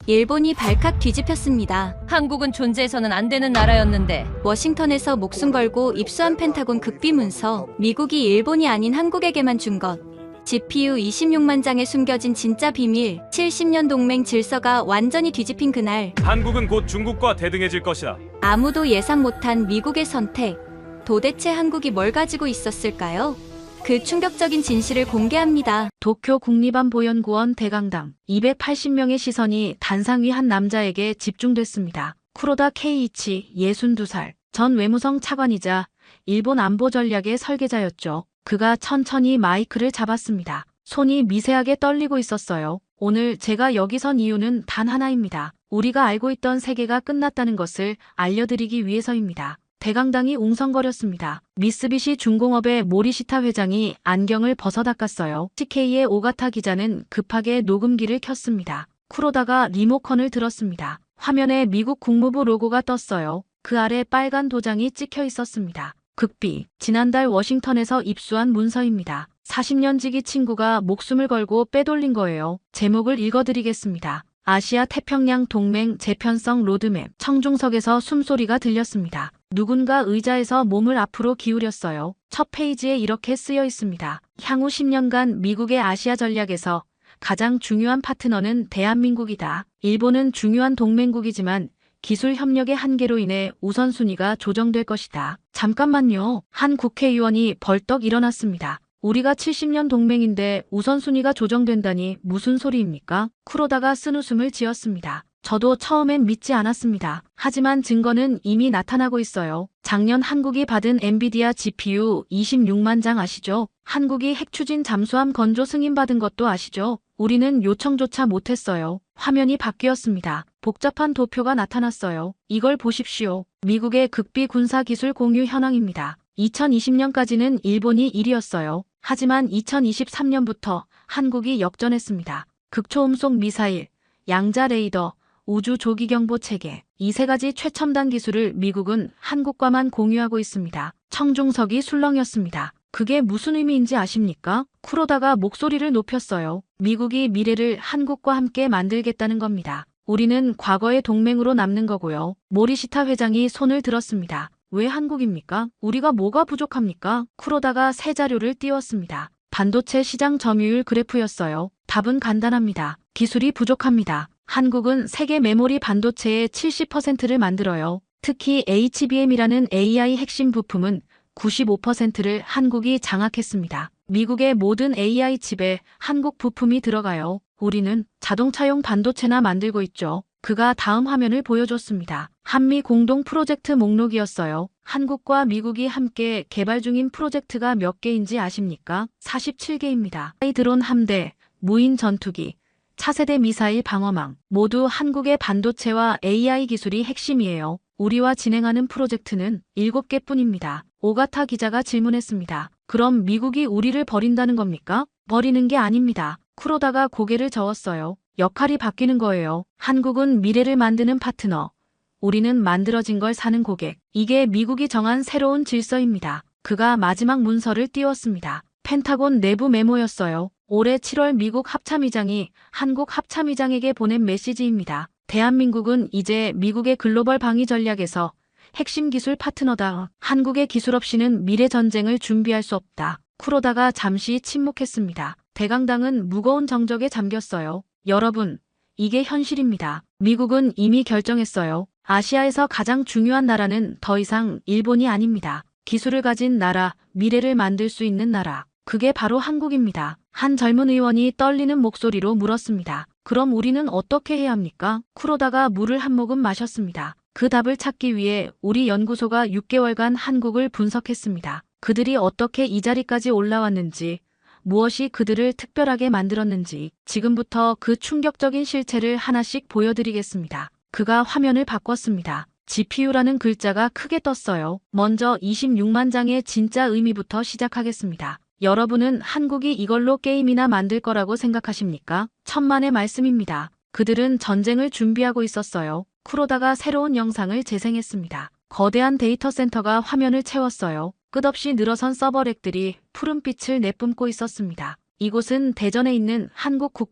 일본이 발칵 뒤집혔습니다. 한국은 존재해서는 안 되는 나라였는데. 워싱턴에서 목숨 걸고 입수한 펜타곤 극비 문서. 미국이 일본이 아닌 한국에게만 준 것. GPU 26만 장에 숨겨진 진짜 비밀. 70년 동맹 질서가 완전히 뒤집힌 그날. 한국은 곧 중국과 대등해질 것이다. 아무도 예상 못한 미국의 선택. 도대체 한국이 뭘 가지고 있었을까요? 그 충격적인 진실을 공개합니다. 도쿄 국립안보연구원 대강당. 280명의 시선이 단상 위 한 남자에게 집중됐습니다. 쿠로다 케이이치 62살. 전 외무성 차관이자 일본 안보 전략의 설계자였죠. 그가 천천히 마이크를 잡았습니다. 손이 미세하게 떨리고 있었어요. 오늘 제가 여기 선 이유는 단 하나입니다. 우리가 알고 있던 세계가 끝났다는 것을 알려드리기 위해서입니다. 대강당이 웅성거렸습니다. 미쓰비시 중공업의 모리시타 회장이 안경을 벗어닦았어요. CK의 오가타 기자는 급하게 녹음기를 켰습니다. 쿠로다가 리모컨을 들었습니다. 화면에 미국 국무부 로고가 떴어요. 그 아래 빨간 도장이 찍혀 있었습니다. 극비, 지난달 워싱턴에서 입수한 문서입니다. 40년 지기 친구가 목숨을 걸고 빼돌린 거예요. 제목을 읽어드리겠습니다. 아시아 태평양 동맹 재편성 로드맵. 청중석에서 숨소리가 들렸습니다. 누군가 의자에서 몸을 앞으로 기울였어요. 첫 페이지에 이렇게 쓰여 있습니다. 향후 10년간 미국의 아시아 전략에서 가장 중요한 파트너는 대한민국이다. 일본은 중요한 동맹국이지만 기술 협력의 한계로 인해 우선순위가 조정될 것이다. 잠깐만요. 한 국회의원이 벌떡 일어났습니다. 우리가 70년 동맹인데 우선순위가 조정된다니 무슨 소리입니까? 쿠로다가 쓴웃음을 지었습니다. 저도 처음엔 믿지 않았습니다. 하지만 증거는 이미 나타나고 있어요. 작년 한국이 받은 엔비디아 GPU 26만 장 아시죠? 한국이 핵추진 잠수함 건조 승인받은 것도 아시죠? 우리는 요청조차 못했어요. 화면이 바뀌었습니다. 복잡한 도표가 나타났어요. 이걸 보십시오. 미국의 극비 군사기술 공유 현황입니다. 2020년까지는 일본이 1위였어요. 하지만 2023년부터 한국이 역전했습니다. 극초음속 미사일, 양자 레이더, 우주 조기경보 체계, 이 세 가지 최첨단 기술을 미국은 한국과만 공유하고 있습니다. 청중석이 술렁였습니다. 그게 무슨 의미인지 아십니까? 쿠로다가 목소리를 높였어요. 미국이 미래를 한국과 함께 만들겠다는 겁니다. 우리는 과거의 동맹으로 남는 거고요. 모리시타 회장이 손을 들었습니다. 왜 한국입니까? 우리가 뭐가 부족합니까? 쿠로다가 새 자료를 띄웠습니다. 반도체 시장 점유율 그래프였어요. 답은 간단합니다. 기술이 부족합니다. 한국은 세계 메모리 반도체의 70%를 만들어요. 특히 HBM이라는 AI 핵심 부품은 95%를 한국이 장악했습니다. 미국의 모든 AI 칩에 한국 부품이 들어가요. 우리는 자동차용 반도체나 만들고 있죠. 그가 다음 화면을 보여줬습니다. 한미 공동 프로젝트 목록이었어요. 한국과 미국이 함께 개발 중인 프로젝트가 몇 개인지 아십니까? 47개입니다. 드론 함대, 무인 전투기, 차세대 미사일 방어망, 모두 한국의 반도체와 AI 기술이 핵심이에요. 우리와 진행하는 프로젝트는 7개뿐입니다. 오가타 기자가 질문했습니다. 그럼 미국이 우리를 버린다는 겁니까? 버리는 게 아닙니다. 쿠로다가 고개를 저었어요. 역할이 바뀌는 거예요. 한국은 미래를 만드는 파트너, 우리는 만들어진 걸 사는 고객. 이게 미국이 정한 새로운 질서입니다. 그가 마지막 문서를 띄웠습니다. 펜타곤 내부 메모였어요. 올해 7월 미국 합참의장이 한국 합참의장에게 보낸 메시지입니다. 대한민국은 이제 미국의 글로벌 방위 전략에서 핵심 기술 파트너다. 한국의 기술 없이는 미래 전쟁을 준비할 수 없다. 쿠로다가 잠시 침묵했습니다. 대강당은 무거운 정적에 잠겼어요. 여러분, 이게 현실입니다. 미국은 이미 결정했어요. 아시아에서 가장 중요한 나라는 더 이상 일본이 아닙니다. 기술을 가진 나라, 미래를 만들 수 있는 나라. 그게 바로 한국입니다. 한 젊은 의원이 떨리는 목소리로 물었습니다. 그럼 우리는 어떻게 해야 합니까? 쿠로다가 물을 한 모금 마셨습니다. 그 답을 찾기 위해 우리 연구소가 6개월간 한국을 분석했습니다. 그들이 어떻게 이 자리까지 올라왔는지, 무엇이 그들을 특별하게 만들었는지, 지금부터 그 충격적인 실체를 하나씩 보여드리겠습니다. 그가 화면을 바꿨습니다. GPU라는 글자가 크게 떴어요. 먼저 26만 장의 진짜 의미부터 시작하겠습니다. 여러분은 한국이 이걸로 게임이나 만들 거라고 생각하십니까? 천만의 말씀입니다. 그들은 전쟁을 준비하고 있었어요. 쿠로다가 새로운 영상을 재생했습니다. 거대한 데이터 센터가 화면을 채웠어요. 끝없이 늘어선 서버렉들이 푸른빛을 내뿜고 있었습니다. 이곳은 대전에 있는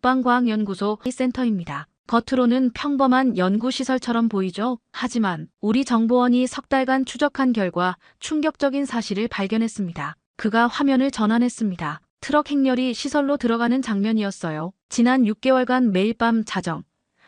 한국국방과학연구소 센터입니다. 겉으로는 평범한 연구시설처럼 보이죠. 하지만 우리 정보원이 석 달간 추적한 결과 충격적인 사실을 발견했습니다. 그가 화면을 전환했습니다. 트럭 행렬이 시설로 들어가는 장면이었어요. 지난 6개월간 매일 밤 자정,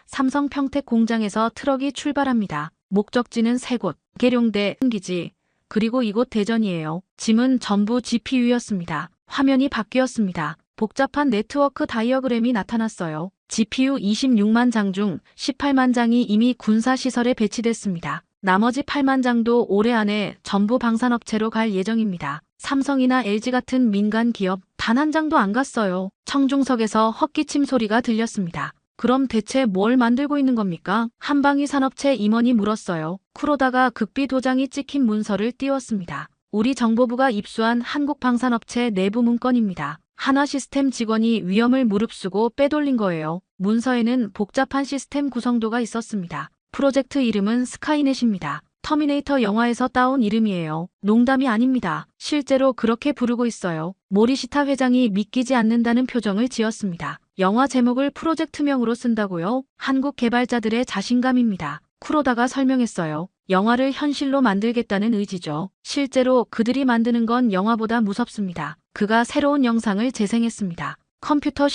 삼성 평택 공장에서 트럭이 출발합니다. 목적지는 세 곳, 계룡대, 기지, 그리고 이곳 대전이에요. 짐은 전부 GPU였습니다. 화면이 바뀌었습니다. 복잡한 네트워크 다이어그램이 나타났어요. GPU 26만 장 중 18만 장이 이미 군사시설에 배치됐습니다. 나머지 8만 장도 올해 안에 전부 방산업체로 갈 예정입니다. 삼성이나 LG 같은 민간 기업 단 한 장도 안 갔어요. 청중석에서 헛기침 소리가 들렸습니다. 그럼 대체 뭘 만들고 있는 겁니까? 한방위 산업체 임원이 물었어요. 쿠로다가 극비 도장이 찍힌 문서를 띄웠습니다. 우리 정보부가 입수한 한국방산업체 내부 문건입니다. 한화시스템 직원이 위험을 무릅쓰고 빼돌린 거예요. 문서에는 복잡한 시스템 구성도가 있었습니다. 프로젝트 이름은 스카이넷입니다. 터미네이터 영화에서 따온 이름이에요. 농담이 아닙니다. 실제로 그렇게 부르고 있어요. 모리시타 회장이 믿기지 않는다는 표정을 지었습니다. 영화 제목을 프로젝트명으로 쓴다고요? 한국 개발자들의 자신감입니다. 쿠로다가 설명했어요. 영화를 현실로 만들겠다는 의지죠. 실제로 그들이 만드는 건 영화보다 무섭습니다. 그가 새로운 영상을 재생했습니다. 컴퓨터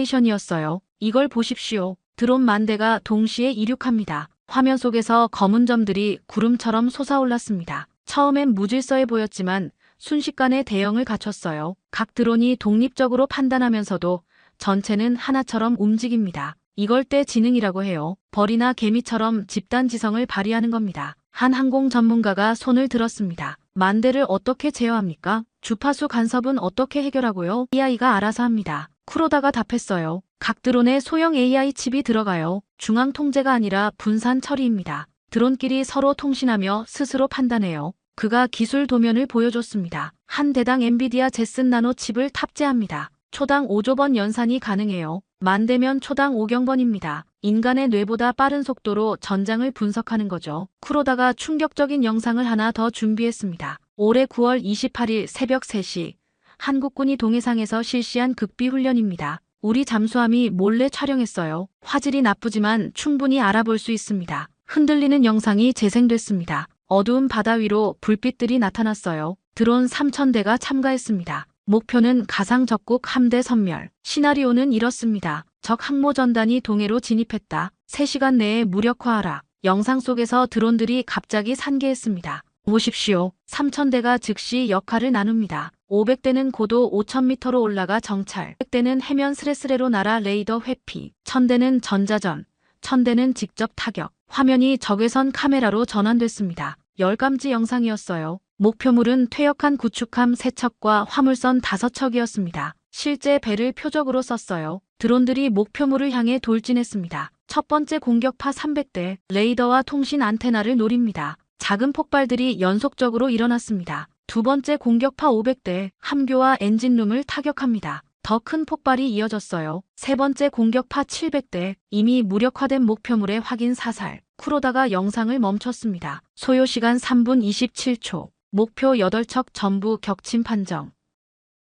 시뮬레이션이었어요. 이걸 보십시오. 드론 만 대가 동시에 이륙합니다. 화면 속에서 검은 점들이 구름처럼 솟아올랐습니다. 처음엔 무질서해 보였지만 순식간에 대형을 갖췄어요. 각 드론이 독립적으로 판단하면서도 전체는 하나처럼 움직입니다. 이걸 때 지능이라고 해요. 벌이나 개미처럼 집단 지성을 발휘하는 겁니다. 한 항공 전문가가 손을 들었습니다. 만 대를 어떻게 제어합니까? 주파수 간섭은 어떻게 해결하고요? AI가 알아서 합니다. 쿠로다가 답했어요. 각 드론에 소형 AI 칩이 들어가요. 중앙 통제가 아니라 분산 처리입니다. 드론끼리 서로 통신하며 스스로 판단해요. 그가 기술 도면을 보여줬습니다. 한 대당 엔비디아 제슨 나노 칩을 탑재합니다. 초당 5조 번 연산이 가능해요. 만 대면 초당 5경번입니다. 인간의 뇌보다 빠른 속도로 전장을 분석하는 거죠. 쿠로다가 충격적인 영상을 하나 더 준비했습니다. 올해 9월 28일 새벽 3시 한국군이 동해상에서 실시한 극비 훈련입니다. 우리 잠수함이 몰래 촬영했어요. 화질이 나쁘지만 충분히 알아볼 수 있습니다. 흔들리는 영상이 재생됐습니다. 어두운 바다 위로 불빛들이 나타났어요. 드론 3,000대가 참가했습니다. 목표는 가상 적국 함대 섬멸. 시나리오는 이렇습니다. 적 항모전단이 동해로 진입했다. 3시간 내에 무력화하라. 영상 속에서 드론들이 갑자기 산계했습니다. 보십시오. 3,000대가 즉시 역할을 나눕니다. 500대는 고도 5,000m로 올라가 정찰, 100대는 해면 스레스레로 날아 레이더 회피, 1,000대는 전자전, 1,000대는 직접 타격. 화면이 적외선 카메라로 전환됐습니다. 열감지 영상이었어요. 목표물은 퇴역한 구축함 3척과 화물선 5척이었습니다. 실제 배를 표적으로 썼어요. 드론들이 목표물을 향해 돌진했습니다. 첫 번째 공격파 300대, 레이더와 통신 안테나를 노립니다. 작은 폭발들이 연속적으로 일어났습니다. 두 번째 공격파 500대, 함교와 엔진룸을 타격합니다. 더 큰 폭발이 이어졌어요. 세 번째 공격파 700대, 이미 무력화된 목표물의 확인 사살. 쿠로다가 영상을 멈췄습니다. 소요시간 3분 27초. 목표 8척 전부 격침 판정.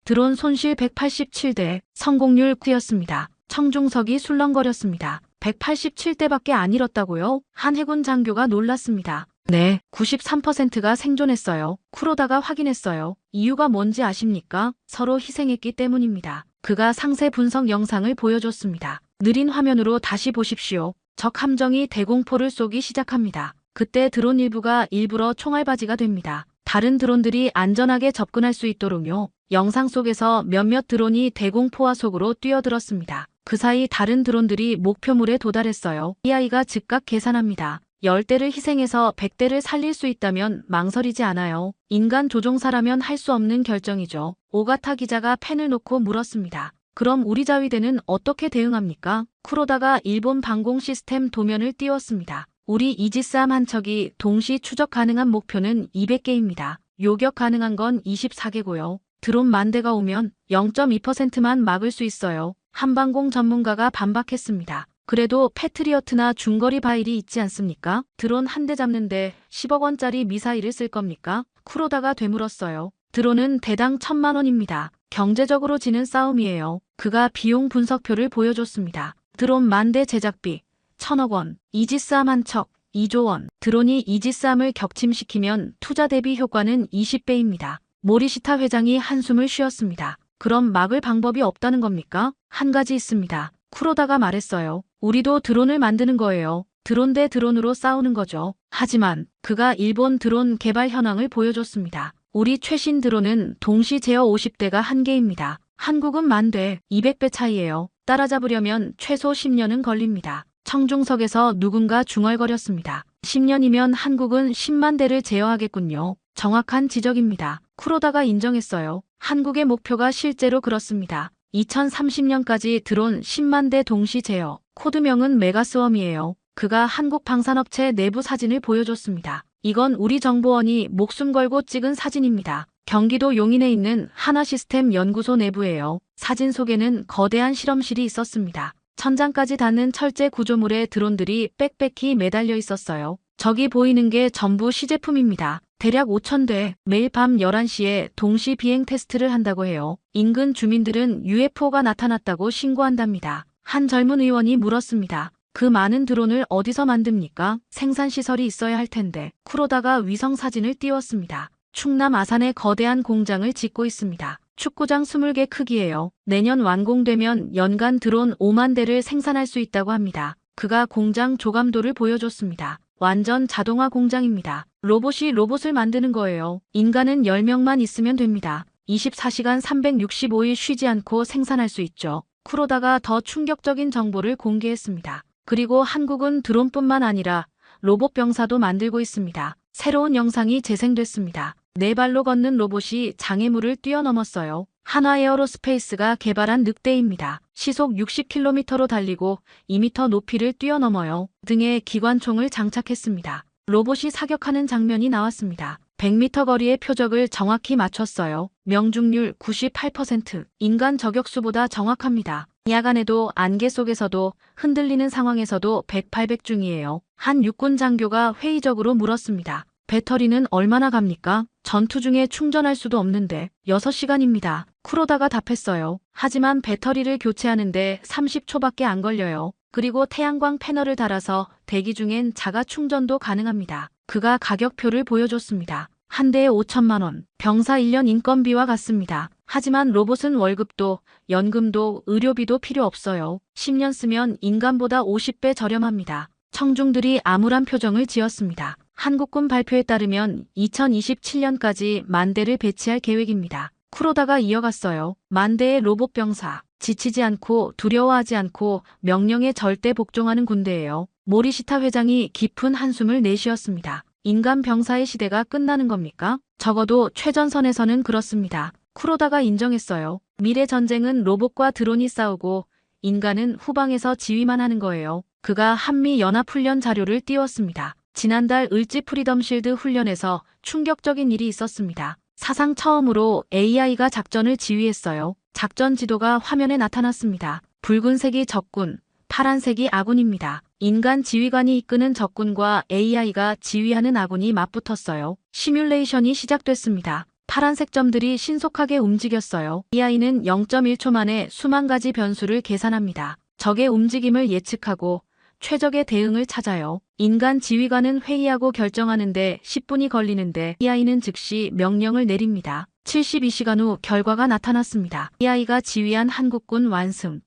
드론 손실 187대, 성공률 9였습니다. 청중석이 술렁거렸습니다. 187대밖에 안 잃었다고요? 한 해군 장교가 놀랐습니다. 네, 93%가 생존했어요. 쿠로다가 확인했어요. 이유가 뭔지 아십니까? 서로 희생했기 때문입니다. 그가 상세 분석 영상을 보여줬습니다. 느린 화면으로 다시 보십시오. 적 함정이 대공포를 쏘기 시작합니다. 그때 드론 일부가 일부러 총알바지가 됩니다. 다른 드론들이 안전하게 접근할 수 있도록요. 영상 속에서 몇몇 드론이 대공포화 속으로 뛰어들었습니다. 그 사이 다른 드론들이 목표물에 도달했어요. AI가 즉각 계산합니다. 10대를 희생해서 100대를 살릴 수 있다면 망설이지 않아요. 인간 조종사라면 할 수 없는 결정이죠. 오가타 기자가 펜을 놓고 물었습니다. 그럼 우리 자위대는 어떻게 대응합니까? 쿠로다가 일본 방공 시스템 도면을 띄웠습니다. 우리 이지스함 한 척이 동시 추적 가능한 목표는 200개입니다. 요격 가능한 건 24개고요. 드론 만 대가 오면 0.2%만 막을 수 있어요. 한방공 전문가가 반박했습니다. 그래도 패트리어트나 중거리 바일이 있지 않습니까? 드론 한 대 잡는데 10억 원짜리 미사일을 쓸 겁니까? 쿠로다가 되물었어요. 드론은 대당 1,000만 원입니다. 경제적으로 지는 싸움이에요. 그가 비용 분석표를 보여줬습니다. 드론 만 대 제작비, 1,000억 원, 이지스함 한 척, 2조 원. 드론이 이지스함을 격침시키면 투자 대비 효과는 20배입니다. 모리시타 회장이 한숨을 쉬었습니다. 그럼 막을 방법이 없다는 겁니까? 한 가지 있습니다. 쿠로다가 말했어요. 우리도 드론을 만드는 거예요. 드론 대 드론으로 싸우는 거죠. 하지만 그가 일본 드론 개발 현황을 보여줬습니다. 우리 최신 드론은 동시 제어 50대가 한계입니다. 한국은 10,000대, 200배 차이예요. 따라잡으려면 최소 10년은 걸립니다. 청중석에서 누군가 중얼거렸습니다. 10년이면 한국은 10만 대를 제어하겠군요. 정확한 지적입니다. 쿠로다가 인정했어요. 한국의 목표가 실제로 그렇습니다. 2030년까지 드론 10만 대 동시 제어. 코드명은 메가스웜이에요. 그가 한국 방산업체 내부 사진을 보여줬습니다. 이건 우리 정보원이 목숨 걸고 찍은 사진입니다. 경기도 용인에 있는 하나시스템 연구소 내부예요. 사진 속에는 거대한 실험실이 있었습니다. 천장까지 닿는 철제 구조물에 드론들이 빽빽히 매달려 있었어요. 저기 보이는 게 전부 시제품입니다. 대략 5,000대, 매일 밤 11시에 동시 비행 테스트를 한다고 해요. 인근 주민들은 UFO가 나타났다고 신고한답니다. 한 젊은 의원이 물었습니다. 그 많은 드론을 어디서 만듭니까? 생산시설이 있어야 할 텐데. 쿠로다가 위성사진을 띄웠습니다. 충남 아산에 거대한 공장을 짓고 있습니다. 축구장 20개 크기예요. 내년 완공되면 연간 드론 5만 대를 생산할 수 있다고 합니다. 그가 공장 조감도를 보여줬습니다. 완전 자동화 공장입니다. 로봇이 로봇을 만드는 거예요. 인간은 10명만 있으면 됩니다. 24시간 365일 쉬지 않고 생산할 수 있죠. 쿠로다가 더 충격적인 정보를 공개했습니다. 그리고 한국은 드론뿐만 아니라 로봇 병사도 만들고 있습니다. 새로운 영상이 재생됐습니다. 4발로 걷는 로봇이 장애물을 뛰어넘었어요. 한화에어로스페이스가 개발한 늑대입니다. 시속 60km로 달리고 2m 높이를 뛰어넘어요. 등에 기관총을 장착했습니다. 로봇이 사격하는 장면이 나왔습니다. 100m 거리의 표적을 정확히 맞췄어요. 명중률 98%. 인간 저격수보다 정확합니다. 야간에도 안개 속에서도 흔들리는 상황에서도 100/800 중이에요. 한 육군 장교가 회의적으로 물었습니다. 배터리는 얼마나 갑니까? 전투 중에 충전할 수도 없는데 6시간입니다. 쿠로다가 답했어요. 하지만 배터리를 교체하는데 30초밖에 안 걸려요. 그리고 태양광 패널을 달아서 대기 중엔 자가 충전도 가능합니다. 그가 가격표를 보여줬습니다. 한 대에 5천만 원. 병사 1년 인건비와 같습니다. 하지만 로봇은 월급도, 연금도, 의료비도 필요 없어요. 10년 쓰면 인간보다 50배 저렴합니다. 청중들이 암울한 표정을 지었습니다. 한국군 발표에 따르면 2027년까지 10,000대를 배치할 계획입니다. 쿠로다가 이어갔어요. 10,000대의 로봇 병사. 지치지 않고 두려워하지 않고 명령에 절대 복종하는 군대예요. 모리시타 회장이 깊은 한숨을 내쉬었습니다. 인간 병사의 시대가 끝나는 겁니까? 적어도 최전선에서는 그렇습니다. 쿠로다가 인정했어요. 미래 전쟁은 로봇과 드론이 싸우고 인간은 후방에서 지휘만 하는 거예요. 그가 한미 연합훈련 자료를 띄웠습니다. 지난달 을지 프리덤 실드 훈련에서 충격적인 일이 있었습니다. 사상 처음으로 AI가 작전을 지휘했어요. 작전 지도가 화면에 나타났습니다. 붉은색이 적군, 파란색이 아군입니다. 인간 지휘관이 이끄는 적군과 AI가 지휘하는 아군이 맞붙었어요. 시뮬레이션이 시작됐습니다. 파란색 점들이 신속하게 움직였어요. AI는 0.1초 만에 수만 가지 변수를 계산합니다. 적의 움직임을 예측하고 최적의 대응을 찾아요. 인간 지휘관은 회의하고 결정하는데 10분이 걸리는데 AI는 즉시 명령을 내립니다. 72시간 후 결과가 나타났습니다. AI가 지휘한 한국군 완승.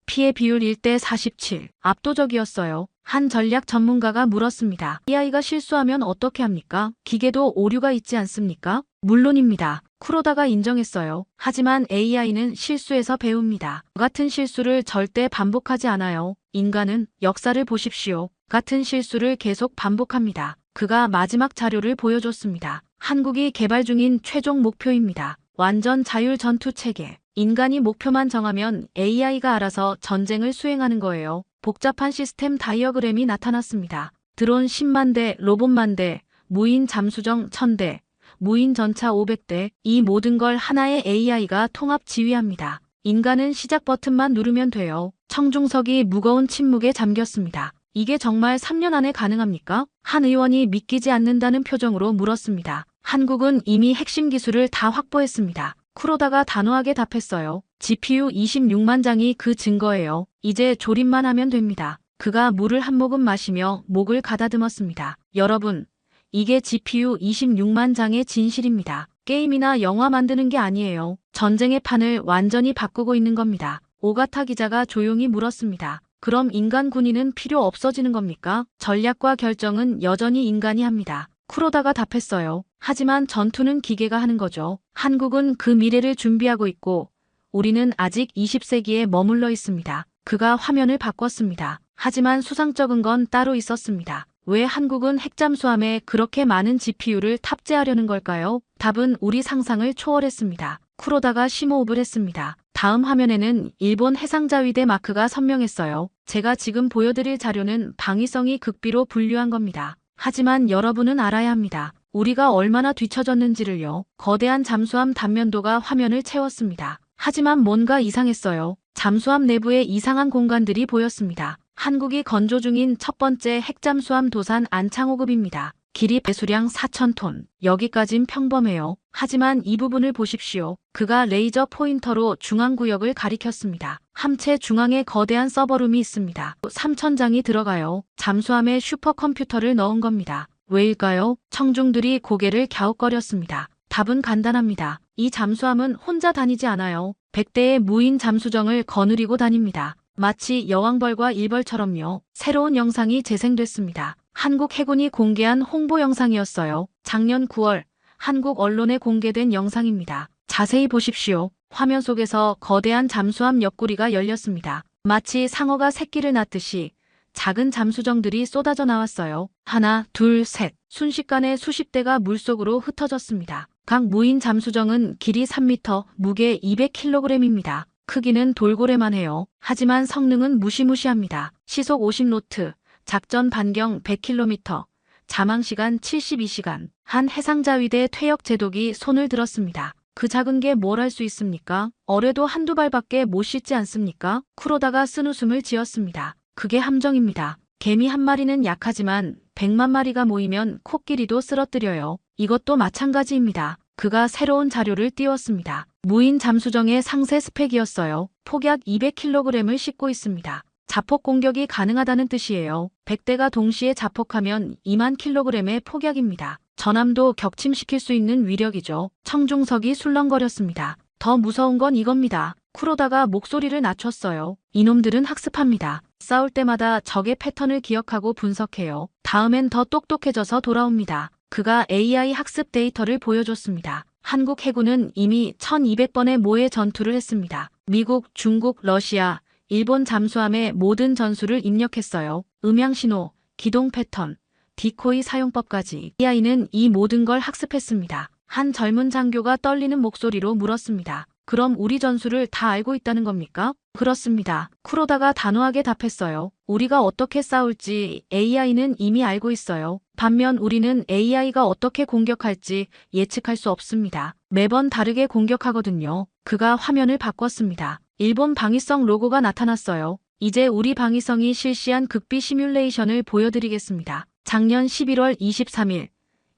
피해 비율 1대 47. 압도적이었어요. 한 전략 전문가가 물었습니다. AI가 실수하면 어떻게 합니까? 기계도 오류가 있지 않습니까? 물론입니다. 쿠로다가 인정했어요. 하지만 AI는 실수에서 배웁니다. 같은 실수를 절대 반복하지 않아요. 인간은 역사를 보십시오. 같은 실수를 계속 반복합니다. 그가 마지막 자료를 보여줬습니다. 한국이 개발 중인 최종 목표입니다. 완전 자율 전투 체계. 인간이 목표만 정하면 AI가 알아서 전쟁을 수행하는 거예요. 복잡한 시스템 다이어그램이 나타났습니다. 드론 10만 대, 로봇 10,000대, 무인 잠수정 1,000대, 무인 전차 500대, 이 모든 걸 하나의 AI가 통합 지휘합니다. 인간은 시작 버튼만 누르면 돼요. 청중석이 무거운 침묵에 잠겼습니다. 이게 정말 3년 안에 가능합니까? 한 의원이 믿기지 않는다는 표정으로 물었습니다. 한국은 이미 핵심 기술을 다 확보했습니다. 쿠로다가 단호하게 답했어요. GPU 26만 장이 그 증거예요. 이제 조립만 하면 됩니다. 그가 물을 한 모금 마시며 목을 가다듬었습니다. 여러분, 이게 GPU 26만 장의 진실입니다. 게임이나 영화 만드는 게 아니에요. 전쟁의 판을 완전히 바꾸고 있는 겁니다. 오가타 기자가 조용히 물었습니다. 그럼 인간 군인은 필요 없어지는 겁니까? 전략과 결정은 여전히 인간이 합니다. 쿠로다가 답했어요. 하지만 전투는 기계가 하는 거죠. 한국은 그 미래를 준비하고 있고 우리는 아직 20세기에 머물러 있습니다. 그가 화면을 바꿨습니다. 하지만 수상쩍은 건 따로 있었습니다. 왜 한국은 핵잠수함에 그렇게 많은 GPU를 탑재하려는 걸까요? 답은 우리 상상을 초월했습니다. 쿠로다가 심호흡을 했습니다. 다음 화면에는 일본 해상자위대 마크가 선명했어요. 제가 지금 보여드릴 자료는 방위성이 극비로 분류한 겁니다. 하지만 여러분은 알아야 합니다. 우리가 얼마나 뒤처졌는지를요. 거대한 잠수함 단면도가 화면을 채웠습니다. 하지만 뭔가 이상했어요. 잠수함 내부에 이상한 공간들이 보였습니다. 한국이 건조 중인 첫 번째 핵잠수함 도산 안창호급입니다. 길이 배수량 4,000톤. 여기까진 평범해요. 하지만 이 부분을 보십시오. 그가 레이저 포인터로 중앙구역을 가리켰습니다. 함체 중앙에 거대한 서버룸이 있습니다. 3,000장이 들어가요. 잠수함에 슈퍼컴퓨터를 넣은 겁니다. 왜일까요? 청중들이 고개를 갸웃거렸습니다. 답은 간단합니다. 이 잠수함은 혼자 다니지 않아요. 100대의 무인 잠수정을 거느리고 다닙니다. 마치 여왕벌과 일벌처럼요. 새로운 영상이 재생됐습니다. 한국 해군이 공개한 홍보 영상이었어요. 작년 9월 한국 언론에 공개된 영상입니다. 자세히 보십시오. 화면 속에서 거대한 잠수함 옆구리가 열렸습니다. 마치 상어가 새끼를 낳듯이 작은 잠수정들이 쏟아져 나왔어요. 하나, 둘, 셋. 순식간에 수십 대가 물속으로 흩어졌습니다. 각 무인 잠수정은 길이 3m, 무게 200kg입니다. 크기는 돌고래만 해요. 하지만 성능은 무시무시합니다. 시속 50노트, 작전 반경 100km, 자망시간 72시간. 한 해상자위대 퇴역 제독이 손을 들었습니다. 그 작은 게 뭘 할 수 있습니까? 어뢰도 한두 발밖에 못 씻지 않습니까? 쿠로다가 쓴웃음을 지었습니다. 그게 함정입니다. 개미 한 마리는 약하지만 100만 마리가 모이면 코끼리도 쓰러뜨려요. 이것도 마찬가지입니다. 그가 새로운 자료를 띄웠습니다. 무인 잠수정의 상세 스펙이었어요. 폭약 200kg을 싣고 있습니다. 자폭 공격이 가능하다는 뜻이에요. 100대가 동시에 자폭하면 2만 kg의 폭약입니다. 전함도 격침시킬 수 있는 위력이죠. 청중석이 술렁거렸습니다. 더 무서운 건 이겁니다. 쿠로다가 목소리를 낮췄어요. 이놈들은 학습합니다. 싸울 때마다 적의 패턴을 기억하고 분석해요. 다음엔 더 똑똑해져서 돌아옵니다. 그가 AI 학습 데이터를 보여줬습니다. 한국 해군은 이미 1200번의 모의 전투를 했습니다. 미국, 중국, 러시아, 일본 잠수함의 모든 전술을 입력했어요. 음향신호, 기동 패턴, 디코이 사용법까지. AI는 이 모든 걸 학습했습니다. 한 젊은 장교가 떨리는 목소리로 물었습니다. 그럼 우리 전술을 다 알고 있다는 겁니까? 그렇습니다. 쿠로다가 단호하게 답했어요. 우리가 어떻게 싸울지 AI는 이미 알고 있어요. 반면 우리는 AI가 어떻게 공격할지 예측할 수 없습니다. 매번 다르게 공격하거든요. 그가 화면을 바꿨습니다. 일본 방위성 로고가 나타났어요. 이제 우리 방위성이 실시한 극비 시뮬레이션을 보여드리겠습니다. 작년 11월 23일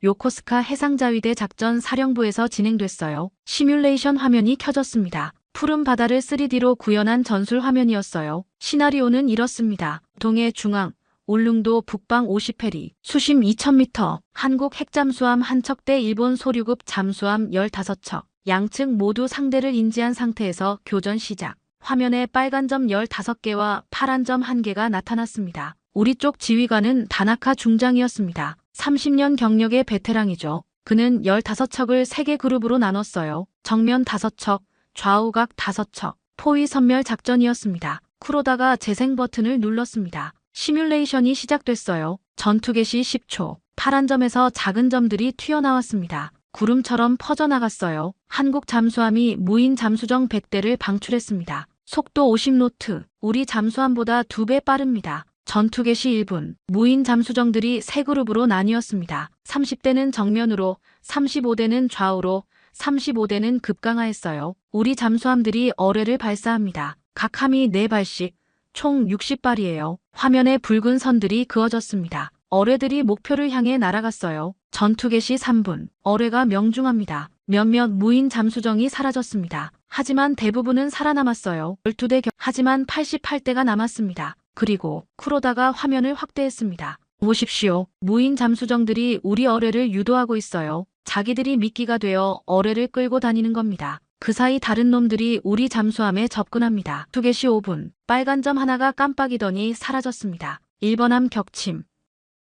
요코스카 해상자위대 작전 사령부에서 진행됐어요. 시뮬레이션 화면이 켜졌습니다. 푸른 바다를 3D로 구현한 전술 화면이었어요. 시나리오는 이렇습니다. 동해 중앙, 울릉도 북방 50해리, 수심 2000m, 한국 핵잠수함 한 척대 일본 소류급 잠수함 15척, 양측 모두 상대를 인지한 상태에서 교전 시작. 화면에 빨간 점 15개와 파란 점 1개가 나타났습니다. 우리 쪽 지휘관은 다나카 중장이었습니다. 30년 경력의 베테랑이죠. 그는 15척을 3개 그룹으로 나눴어요. 정면 5척, 좌우각 5척, 포위 선멸 작전이었습니다. 쿠로다가 재생 버튼을 눌렀습니다. 시뮬레이션이 시작됐어요. 전투 개시 10초. 파란 점에서 작은 점들이 튀어나왔습니다. 구름처럼 퍼져나갔어요. 한국 잠수함이 무인 잠수정 100대를 방출했습니다. 속도 50노트. 우리 잠수함보다 2배 빠릅니다. 전투 개시 1분. 무인 잠수정들이 3그룹으로 나뉘었습니다. 30대는 정면으로, 35대는 좌우로, 35대는 급강하했어요. 우리 잠수함들이 어뢰를 발사합니다. 각 함이 4발씩, 총 60발이에요. 화면에 붉은 선들이 그어졌습니다. 어뢰들이 목표를 향해 날아갔어요. 전투 개시 3분. 어뢰가 명중합니다. 몇몇 무인 잠수정이 사라졌습니다. 하지만 대부분은 살아남았어요. 12대 하지만 88대가 남았습니다. 그리고 쿠로다가 화면을 확대했습니다. 보십시오. 무인 잠수정들이 우리 어뢰를 유도하고 있어요. 자기들이 미끼가 되어 어뢰를 끌고 다니는 겁니다. 그 사이 다른 놈들이 우리 잠수함에 접근합니다. 2개시 5분, 빨간 점 하나가 깜빡이더니 사라졌습니다. 1번함 격침.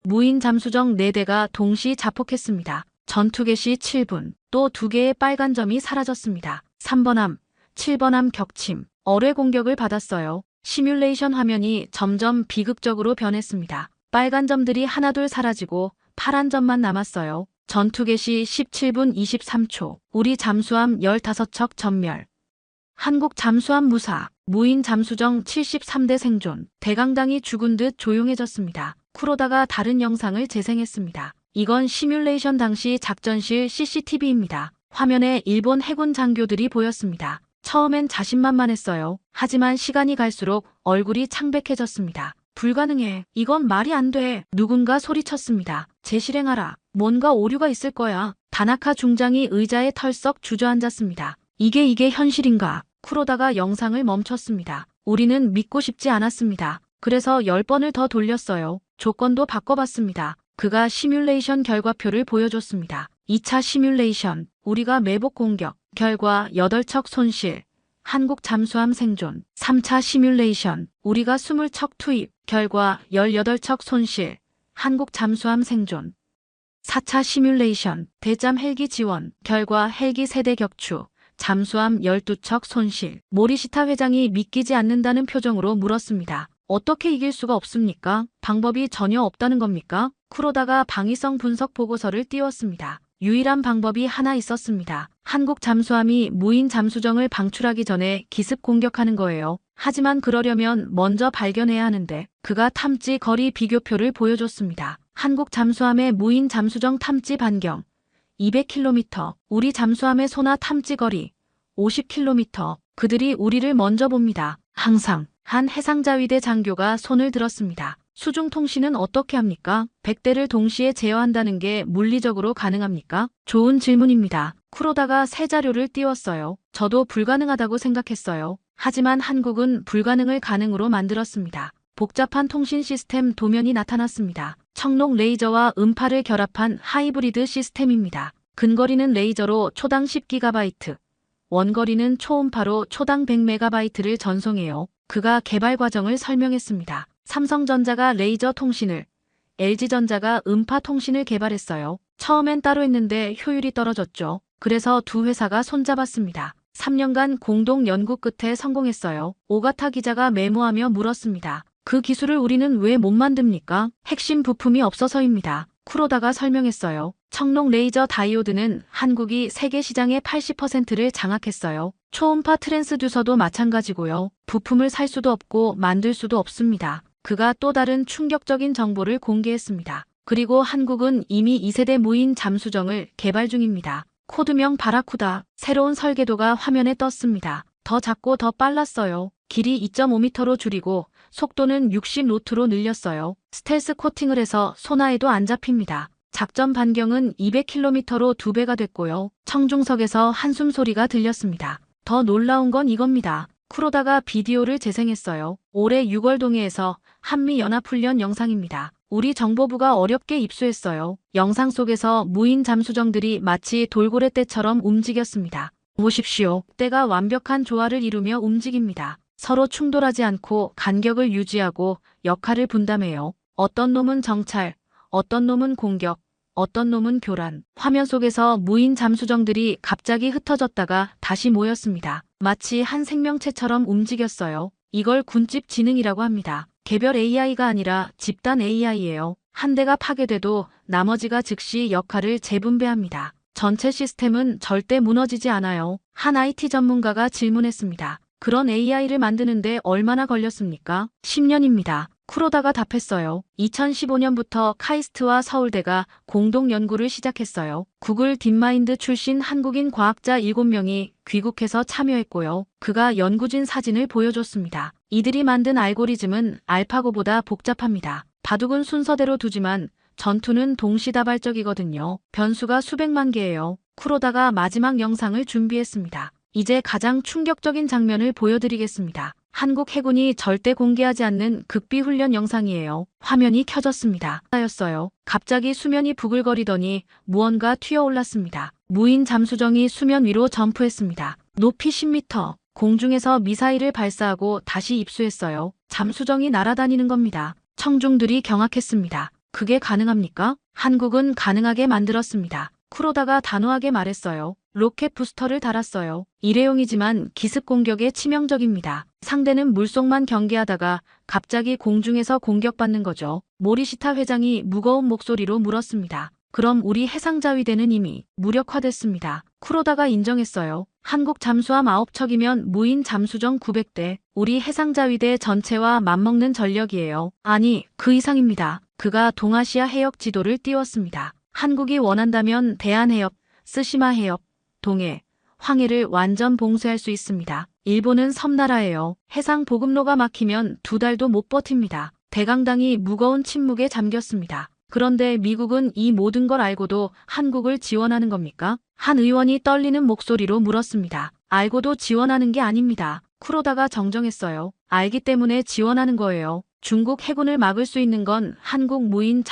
무인 잠수정 4대가 동시 자폭했습니다. 전투 개시 7분, 또 2개의 빨간 점이 사라졌습니다. 3번함, 7번함 격침. 어뢰 공격을 받았어요. 시뮬레이션 화면이 점점 비극적으로 변했습니다. 빨간 점들이 하나둘 사라지고 파란 점만 남았어요. 전투 개시 17분 23초. 우리 잠수함 15척 전멸. 한국 잠수함 무사. 무인 잠수정 73대 생존. 대강당이 죽은 듯 조용해졌습니다. 쿠로다가 다른 영상을 재생했습니다. 이건 시뮬레이션 당시 작전실 CCTV입니다. 화면에 일본 해군 장교들이 보였습니다. 처음엔 자신만만했어요. 하지만 시간이 갈수록 얼굴이 창백해졌습니다. 불가능해. 이건 말이 안 돼. 누군가 소리쳤습니다. 재실행하라. 뭔가 오류가 있을 거야. 다나카 중장이 의자에 털썩 주저앉았습니다. 이게 현실인가? 쿠로다가 영상을 멈췄습니다. 우리는 믿고 싶지 않았습니다. 그래서 10번을 더 돌렸어요. 조건도 바꿔봤습니다. 그가 시뮬레이션 결과표를 보여줬습니다. 2차 시뮬레이션. 우리가 매복 공격. 결과 8척 손실. 한국 잠수함 생존. 3차 시뮬레이션. 우리가 20척 투입. 결과 18척 손실. 한국 잠수함 생존. 4차 시뮬레이션. 대잠 헬기 지원. 결과 헬기 세대 격추. 잠수함 12척 손실. 모리시타 회장이 믿기지 않는다는 표정으로 물었습니다. 어떻게 이길 수가 없습니까? 방법이 전혀 없다는 겁니까? 쿠로다가 방위성 분석 보고서를 띄웠습니다. 유일한 방법이 하나 있었습니다. 한국 잠수함이 무인 잠수정을 방출하기 전에 기습 공격하는 거예요. 하지만 그러려면 먼저 발견해야 하는데 그가 탐지 거리 비교표를 보여줬습니다. 한국 잠수함의 무인 잠수정 탐지 반경 200km, 우리 잠수함의 소나 탐지 거리 50km. 그들이 우리를 먼저 봅니다. 항상. 한 해상자위대 장교가 손을 들었습니다. 수중통신은 어떻게 합니까? 100대를 동시에 제어한다는 게 물리적으로 가능합니까? 좋은 질문입니다. 쿠로다가 새 자료를 띄웠어요. 저도 불가능하다고 생각했어요. 하지만 한국은 불가능을 가능으로 만들었습니다. 복잡한 통신 시스템 도면이 나타났습니다. 청록 레이저와 음파를 결합한 하이브리드 시스템입니다. 근거리는 레이저로 초당 10GB, 원거리는 초음파로 초당 100MB를 전송해요. 그가 개발 과정을 설명했습니다. 삼성전자가 레이저 통신을, LG전자가 음파 통신을 개발했어요. 처음엔 따로 했는데 효율이 떨어졌죠. 그래서 두 회사가 손잡았습니다. 3년간 공동 연구 끝에 성공했어요. 오가타 기자가 메모하며 물었습니다. 그 기술을 우리는 왜 못 만듭니까? 핵심 부품이 없어서입니다. 쿠로다가 설명했어요. 청록 레이저 다이오드는 한국이 세계 시장의 80%를 장악했어요. 초음파 트랜스듀서도 마찬가지고요. 부품을 살 수도 없고 만들 수도 없습니다. 그가 또 다른 충격적인 정보를 공개했습니다. 그리고 한국은 이미 2세대 무인 잠수정을 개발 중입니다. 코드명 바라쿠다. 새로운 설계도가 화면에 떴습니다. 더 작고 더 빨랐어요. 길이 2.5m로 줄이고 속도는 60노트로 늘렸어요. 스텔스 코팅을 해서 소나에도 안 잡힙니다. 작전 반경은 200km로 2배가 됐고요. 청중석에서 한숨 소리가 들렸습니다. 더 놀라운 건 이겁니다. 쿠로다가 비디오를 재생했어요. 올해 6월 동해에서 한미연합훈련 영상입니다. 우리 정보부가 어렵게 입수했어요. 영상 속에서 무인 잠수정들이 마치 돌고래 떼처럼 움직였습니다. 보십시오. 떼가 완벽한 조화를 이루며 움직입니다. 서로 충돌하지 않고 간격을 유지하고 역할을 분담해요. 어떤 놈은 정찰, 어떤 놈은 공격, 어떤 놈은 교란. 화면 속에서 무인 잠수정들이 갑자기 흩어졌다가 다시 모였습니다. 마치 한 생명체처럼 움직였어요. 이걸 군집 지능이라고 합니다. 개별 AI가 아니라 집단 AI예요. 한 대가 파괴돼도 나머지가 즉시 역할을 재분배합니다. 전체 시스템은 절대 무너지지 않아요. 한 IT 전문가가 질문했습니다. 그런 AI를 만드는데 얼마나 걸렸습니까? 10년입니다. 쿠로다가 답했어요. 2015년부터 카이스트와 서울대가 공동 연구를 시작했어요. 구글 딥마인드 출신 한국인 과학자 7명이 귀국해서 참여했고요. 그가 연구진 사진을 보여줬습니다. 이들이 만든 알고리즘은 알파고보다 복잡합니다. 바둑은 순서대로 두지만 전투는 동시다발적이거든요. 변수가 수백만 개예요. 쿠로다가 마지막 영상을 준비했습니다. 이제 가장 충격적인 장면을 보여드리겠습니다. 한국 해군이 절대 공개하지 않는 극비 훈련 영상이에요. 화면이 켜졌습니다. 였어요. 갑자기 수면이 부글거리더니 무언가 튀어올랐습니다. 무인 잠수정이 수면 위로 점프했습니다. 높이 10m, 공중에서 미사일을 발사하고 다시 입수했어요. 잠수정이 날아다니는 겁니다. 청중들이 경악했습니다. 그게 가능합니까? 한국은 가능하게 만들었습니다. 쿠로다가 단호하게 말했어요. 로켓 부스터를 달았어요. 일회용이지만 기습 공격에 치명적입니다. 상대는 물속만 경계하다가 갑자기 공중에서 공격받는 거죠. 모리시타 회장이 무거운 목소리로 물었습니다. 그럼 우리 해상자위대는 이미 무력화됐습니다. 쿠로다가 인정했어요. 한국 잠수함 9척이면 무인 잠수정 900대, 우리 해상자위대 전체와 맞먹는 전력이에요. 아니, 그 이상입니다. 그가 동아시아 해역 지도를 띄웠습니다. 한국이 원한다면 대한해협, 쓰시마 해협, 동해, 황해를 완전 봉쇄할 수 있습니다. 일본은 섬나라예요. 해상 보급로가 막히면 2달도 못 버팁니다. 대강당이 무거운 침묵에 잠겼습니다. 그런데 미국은 이 모든 걸 알고도 한국을 지원하는 겁니까? 한 의원이 떨리는 목소리로 물었습니다. 알고도 지원하는 게 아닙니다. 쿠로다가 정정했어요. 알기 때문에 지원하는 거예요. 중국 해군을 막을 수 있는 건 한국 무인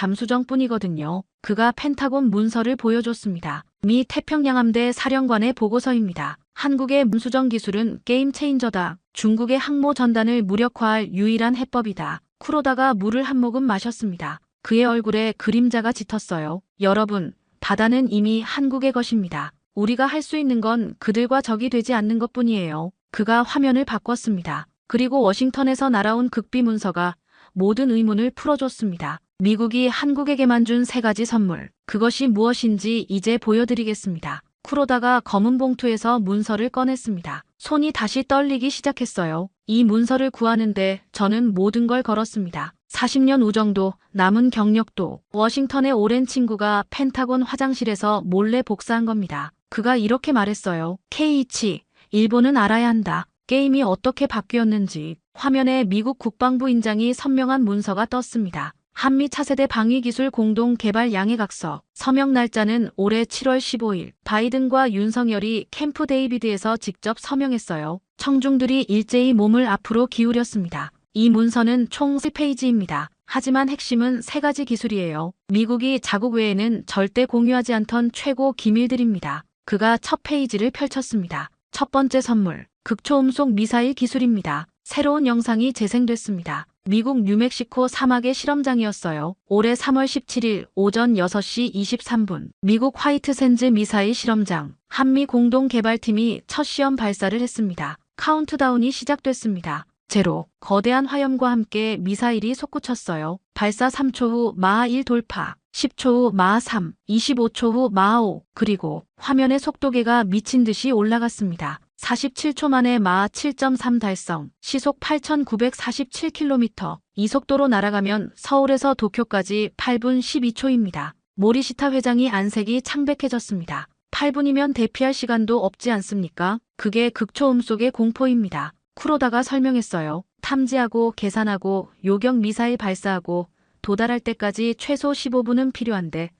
잠수정뿐이거든요. 그가 펜타곤 문서를 보여줬습니다. 미 태평양함대 사령관의 보고서입니다. 한국의 잠수정 기술은 게임 체인저다. 중국의 항모 전단을 무력화할 유일한 해법이다. 쿠로다가 물을 한 모금 마셨습니다. 그의 얼굴에 그림자가 짙었어요. 여러분, 바다는 이미 한국의 것입니다. 우리가 할 수 있는 건 그들과 적이 되지 않는 것뿐이에요. 그가 화면을 바꿨습니다. 그리고 워싱턴에서 날아온 극비 문서가 모든 의문을 풀어줬습니다. 미국이 한국에게만 준 3가지 선물. 그것이 무엇인지 이제 보여드리겠습니다. 쿠로다가 검은 봉투에서 문서를 꺼냈습니다. 손이 다시 떨리기 시작했어요. 이 문서를 구하는데 저는 모든 걸 걸었습니다. 40년 우정도, 남은 경력도, 워싱턴의 오랜 친구가 펜타곤 화장실에서 몰래 복사한 겁니다. 그가 이렇게 말했어요. K2, 일본은 알아야 한다. 게임이 어떻게 바뀌었는지. 화면에 미국 국방부 인장이 선명한 문서가 떴습니다. 한미 차세대 방위기술 공동 개발 양해각서. 서명 날짜는 올해 7월 15일. 바이든과 윤석열이 캠프 데이비드에서 직접 서명했어요. 청중들이 일제히 몸을 앞으로 기울였습니다. 이 문서는 총 3페이지입니다. 하지만 핵심은 3가지 기술이에요. 미국이 자국 외에는 절대 공유하지 않던 최고 기밀들입니다. 그가 첫 페이지를 펼쳤습니다. 첫 번째 선물, 극초음속 미사일 기술입니다. 새로운 영상이 재생됐습니다. 미국 뉴멕시코 사막의 실험장이었어요. 올해 3월 17일 오전 6시 23분 미국 화이트샌즈 미사일 실험장. 한미 공동개발팀이 첫 시험 발사를 했습니다. 카운트다운이 시작됐습니다. 0. 거대한 화염과 함께 미사일이 솟구쳤어요. 발사 3초 후 마하 1 돌파, 10초 후 마하 3, 25초 후 마하 5, 그리고 화면의 속도계가 미친 듯이 올라갔습니다. 47초 만에 마하 7.3 달성, 시속 8,947km. 이 속도로 날아가면 서울에서 도쿄까지 8분 12초입니다. 모리시타 회장이 안색이 창백해졌습니다. 8분이면 대피할 시간도 없지 않습니까? 그게 극초음속의 공포입니다. 쿠로다가 설명했어요. 탐지하고 계산하고 요격 미사일 발사하고 도달할 때까지 최소 15분은 필요한데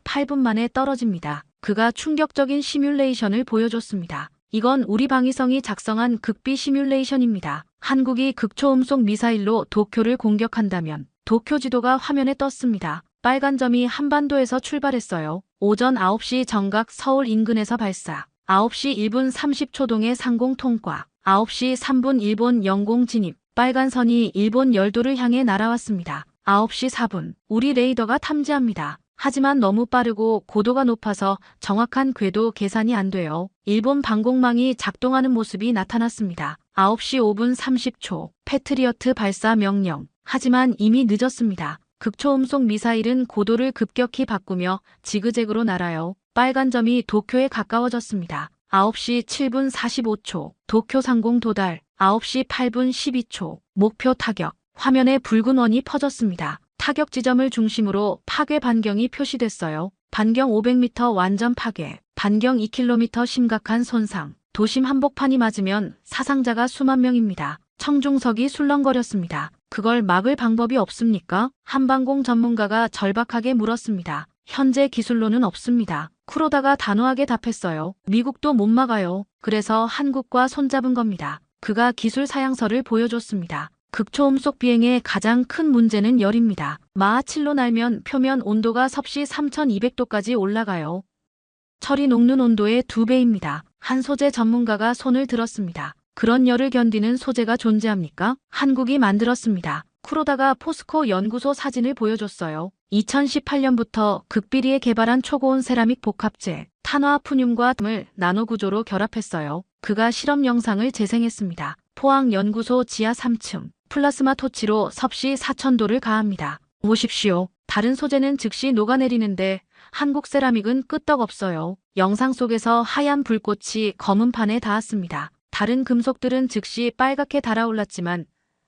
8분 만에 떨어집니다. 그가 충격적인 시뮬레이션을 보여줬습니다. 이건 우리 방위성이 작성한 극비 시뮬레이션입니다. 한국이 극초음속 미사일로 도쿄를 공격한다면 도쿄 지도가 화면에 떴습니다. 빨간 점이 한반도에서 출발했어요. 오전 9시 정각 서울 인근에서 발사. 9시 1분 30초 동해 상공 통과. 9시 3분 일본 영공 진입. 빨간 선이 일본 열도를 향해 날아왔습니다. 9시 4분. 우리 레이더가 탐지합니다. 하지만 너무 빠르고 고도가 높아서 정확한 궤도 계산이 안 돼요. 일본 방공망이 작동하는 모습이 나타났습니다. 9시 5분 30초. 패트리어트 발사 명령. 하지만 이미 늦었습니다. 극초음속 미사일은 고도를 급격히 바꾸며 지그재그로 날아요. 빨간 점이 도쿄에 가까워졌습니다. 9시 7분 45초. 도쿄 상공 도달. 9시 8분 12초. 목표 타격. 화면에 붉은 원이 퍼졌습니다. 타격 지점을 중심으로 파괴 반경이 표시됐어요. 반경 500m 완전 파괴. 반경 2km 심각한 손상. 도심 한복판이 맞으면 사상자가 수만 명입니다. 청중석이 술렁거렸습니다. 그걸 막을 방법이 없습니까? 한방공 전문가가 절박하게 물었습니다. 현재 기술로는 없습니다. 쿠로다가 단호하게 답했어요. 미국도 못 막아요. 그래서 한국과 손잡은 겁니다. 그가 기술 사양서를 보여줬습니다. 극초음속 비행의 가장 큰 문제는 열입니다. 마하 7로 날면 표면 온도가 섭씨 3200도까지 올라가요. 철이 녹는 온도의 2배입니다. 한 소재 전문가가 손을 들었습니다. 그런 열을 견디는 소재가 존재합니까? 한국이 만들었습니다. 쿠로다가 포스코 연구소 사진을 보여줬어요. 2018년부터 극비리에 개발한 초고온 세라믹 복합재, 탄화아프늄과 을 나노구조로 결합했어요. 그가 실험 영상을 재생했습니다. 포항 연구소 지하 3층, 플라스마 토치로 섭씨 4000도를 가합니다. 보십시오. 다른 소재는 즉시 녹아내리는데 한국 세라믹은 끄떡없어요. 영상 속에서 하얀 불꽃이 검은 판에 닿았습니다. 다른 금속들은 즉시 빨갛게 달아올랐지만